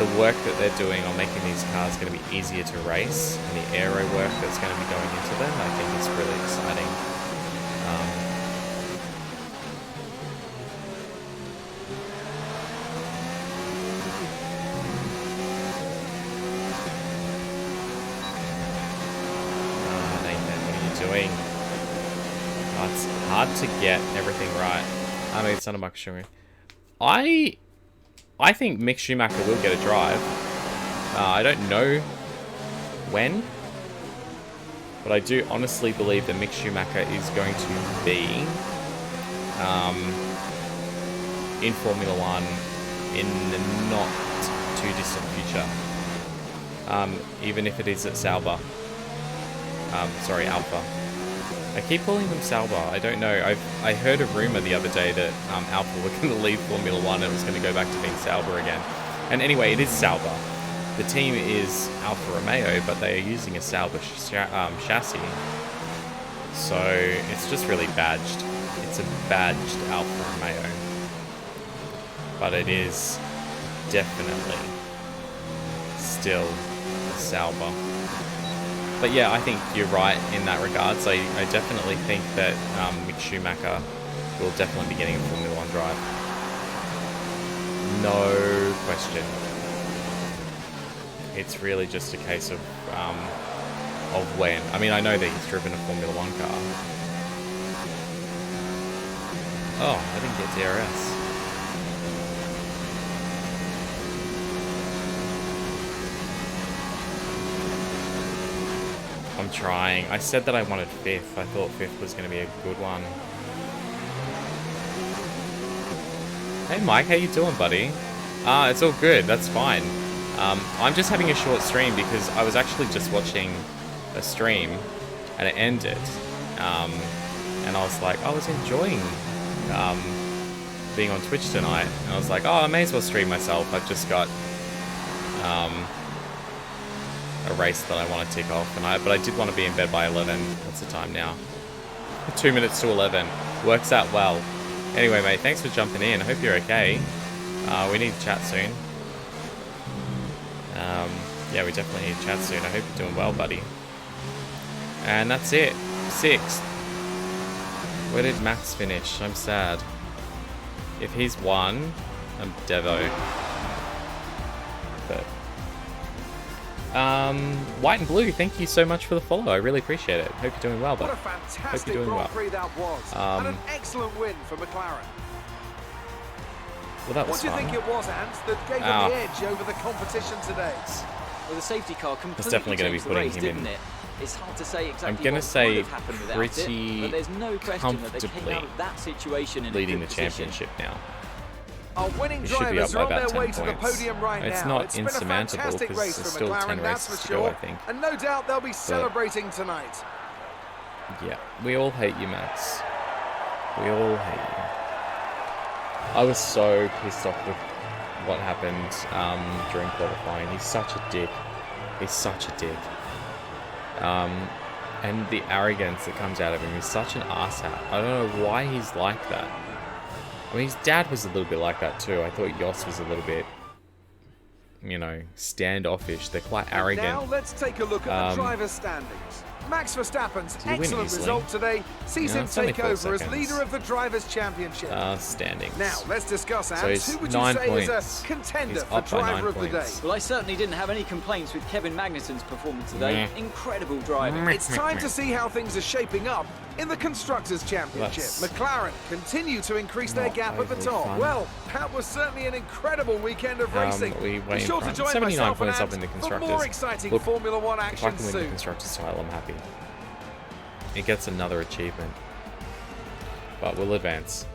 the work that they're doing on making these cars going to be easier to race, and the aero work that's going to be going into them, I think is really exciting. Doing. Oh, it's hard to get everything right. I mean, it's not a Michael Schumacher. I think Mick Schumacher will get a drive. I don't know when, but I do honestly believe that Mick Schumacher is going to be in Formula One in the not too distant future. Even if it is at Sauber. Sorry, Alpha. I keep calling them Sauber. I don't know. I heard a rumor the other day that Alpha were going to leave Formula One and it was going to go back to being Sauber again. And anyway, it is Sauber. The team is Alfa Romeo, but they are using a Sauber chassis. So it's just really badged. It's a badged Alfa Romeo. But it is definitely still Sauber. But yeah, I think you're right in that regard. So I definitely think that Mick Schumacher will definitely be getting a Formula One drive. No question. It's really just a case of when. I mean, I know that he's driven a Formula One car. Oh, I didn't get DRS. I'm trying. I said that I wanted 5th. I thought 5th was going to be a good one. Hey Mike, how you doing, buddy? It's all good. That's fine. I'm just having a short stream because I was actually just watching a stream and it ended. And I was like, I was enjoying being on Twitch tonight. And I was like, oh, I may as well stream myself. I've just got a race that I want to tick off, but I did want to be in bed by 11. What's the time now? 2 minutes to 11. Works out well. Anyway, mate, thanks for jumping in. I hope you're okay. We need to chat soon. Yeah, we definitely need to chat soon. I hope you're doing well, buddy. And that's it. 6th. Where did Max finish? I'm sad. If he's won, I'm Devo. But White and Blue, thank you so much for the follow. I really appreciate it. Hope you're doing well, What but a fantastic hope you're doing Grand well. Prix that was. And an excellent win for McLaren. Well, that was What do you fun. think it was, Ant, that gave Ow. them the edge over the competition today? Well, the safety car completely definitely gonna be changed the putting race, him didn't in. it? It's hard to say exactly I'm gonna what say would have happened without it, pretty but there's no question that they came comfortably out of that situation in leading a the good position. championship now. Our winning It should be drivers up are by on about their way 10 to the points. podium right It's now. not It's been a insurmountable fantastic because race there's for still 10 McLaren, that's races for to go, sure. I think. And no doubt they'll be celebrating tonight. Yeah, we all hate you, Max. We all hate you. I was so pissed off with what happened during qualifying. He's such a dick. He's such a dick. And the arrogance that comes out of him is such an arsehat. I don't know why he's like that. I mean, his dad was a little bit like that too. I thought Yoss was a little bit, you know, standoffish. They're quite arrogant. Now let's take a look at the drivers' standings. Max Verstappen's Did he win excellent easily? result today sees Yeah, him it's only take 4 over as seconds. leader of the Drivers' Championship. Standings. Now, let's discuss, Ant. So he's Who would you 9 say points. is a contender He's for up by 9 Driver of the Day? points. Well, I certainly didn't have any complaints with Kevin Magnussen's performance today. Meh. Incredible driving. It's time to see how things are shaping up in the Constructors' Championship. That's McLaren continue to increase their not gap at the overly top. fun. Well, that was certainly an incredible weekend of racing. We Be way in sure to front. join 79 myself and points up Ant in the for Constructors. more exciting Look, Formula One If I action can win the soon. Constructors title, I'm happy. It gets another achievement. But we'll advance.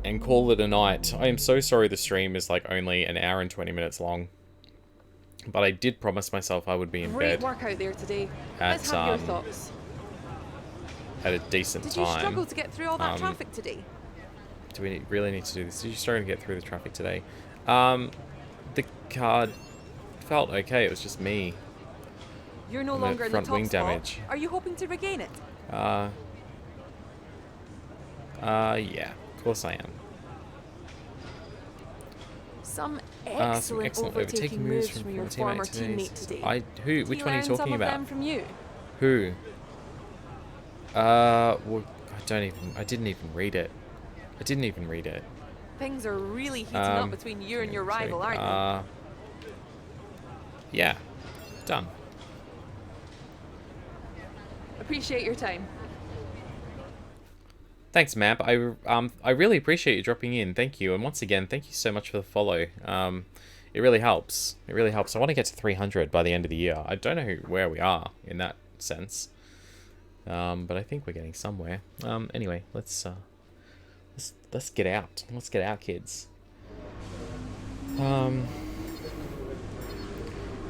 And call it a night. I am so sorry the stream is like only an hour and 20 minutes long. But I did promise myself I would be in Great bed work out there today. At, Let's have your thoughts. at a decent Did you time. struggle to get through all that Um, traffic today? Do we really need to do this? Did you struggle to get through the traffic today? The car felt okay. It was just me. You're no and the longer in the front top wing spot. damage. Are you hoping to regain it? Yeah. Of course I am. Some Some excellent, excellent overtaking moves from your former teammate today. Which Did one are you learn some talking of about? them from you? Who? Well, I didn't even read it. Things are really heating up between you and your rival, aren't they? Yeah. Done. Appreciate your time. Thanks, Map. I really appreciate you dropping in. Thank you. And once again, thank you so much for the follow. It really helps. It really helps. I want to get to 300 by the end of the year. I don't know where we are in that sense. But I think we're getting somewhere. Anyway, let's get out. Let's get out, kids.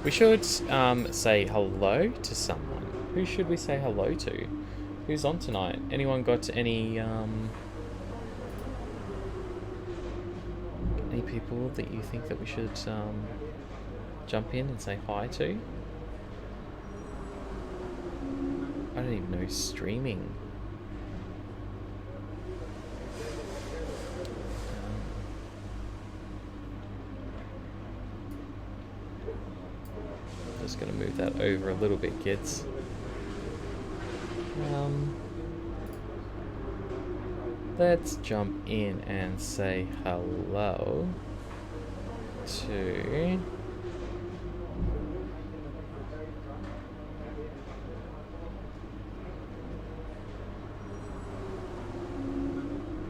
We should say hello to someone. Who should we say hello to? Who's on tonight? Anyone got any people that you think that we should jump in and say hi to? I don't even know streaming. Just gonna move that over a little bit, kids. Let's jump in and say hello to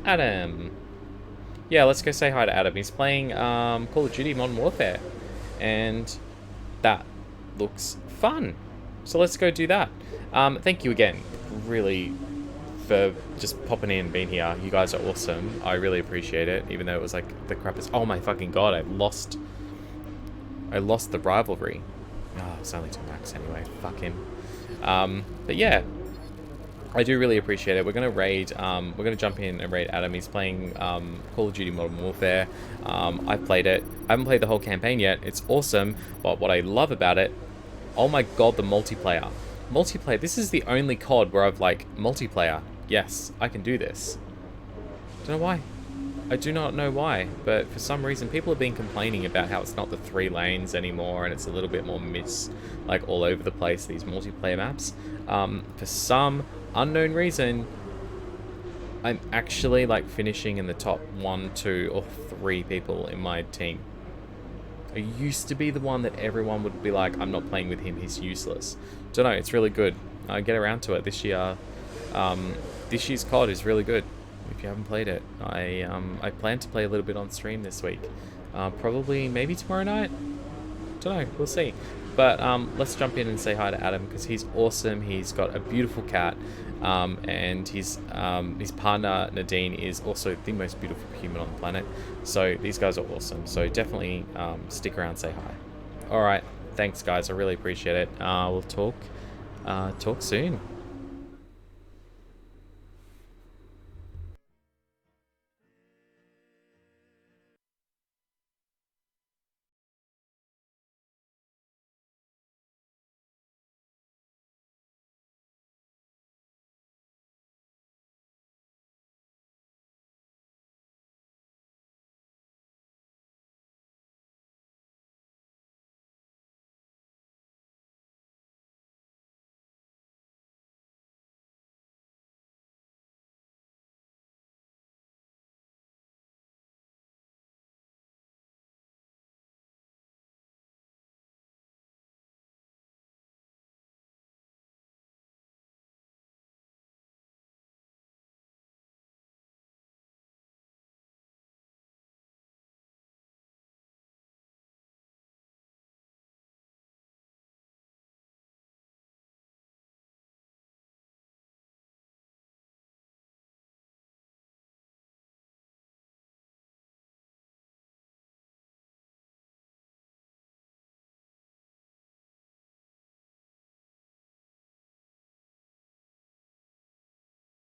Adam. Yeah, let's go say hi to Adam. He's playing Call of Duty Modern Warfare, and that looks fun. So let's go do that. Thank you again, really, for just popping in and being here. You guys are awesome. I really appreciate it, even though it was like the crappiest. Oh my fucking god! I lost the rivalry. Oh, it's only to Max anyway. Fuck him. But yeah, I do really appreciate it. We're gonna raid. We're gonna jump in and raid Adam. He's playing Call of Duty Modern Warfare. I've played it. I haven't played the whole campaign yet. It's awesome. But what I love about it, oh my god, the multiplayer. multiplayer. This is the only COD where I've like, multiplayer. Yes, I can do this. Don't know why. I do not know why, but for some reason people have been complaining about how it's not the 3 lanes anymore and it's a little bit more like all over the place, these multiplayer maps. For some unknown reason, I'm actually like finishing in the top 1, 2, or 3 people in my team. I used to be the one that everyone would be like, I'm not playing with him, he's useless. Don't know, it's really good. I get around to it this year. This year's COD is really good. If you haven't played it, I plan to play a little bit on stream this week. Probably, maybe tomorrow night? Don't know, we'll see. But let's jump in and say hi to Adam, because he's awesome. He's got a beautiful cat, and his partner Nadine is also the most beautiful human on the planet. So these guys are awesome. So definitely stick around, say hi. All right, thanks guys, I really appreciate it. We'll talk soon.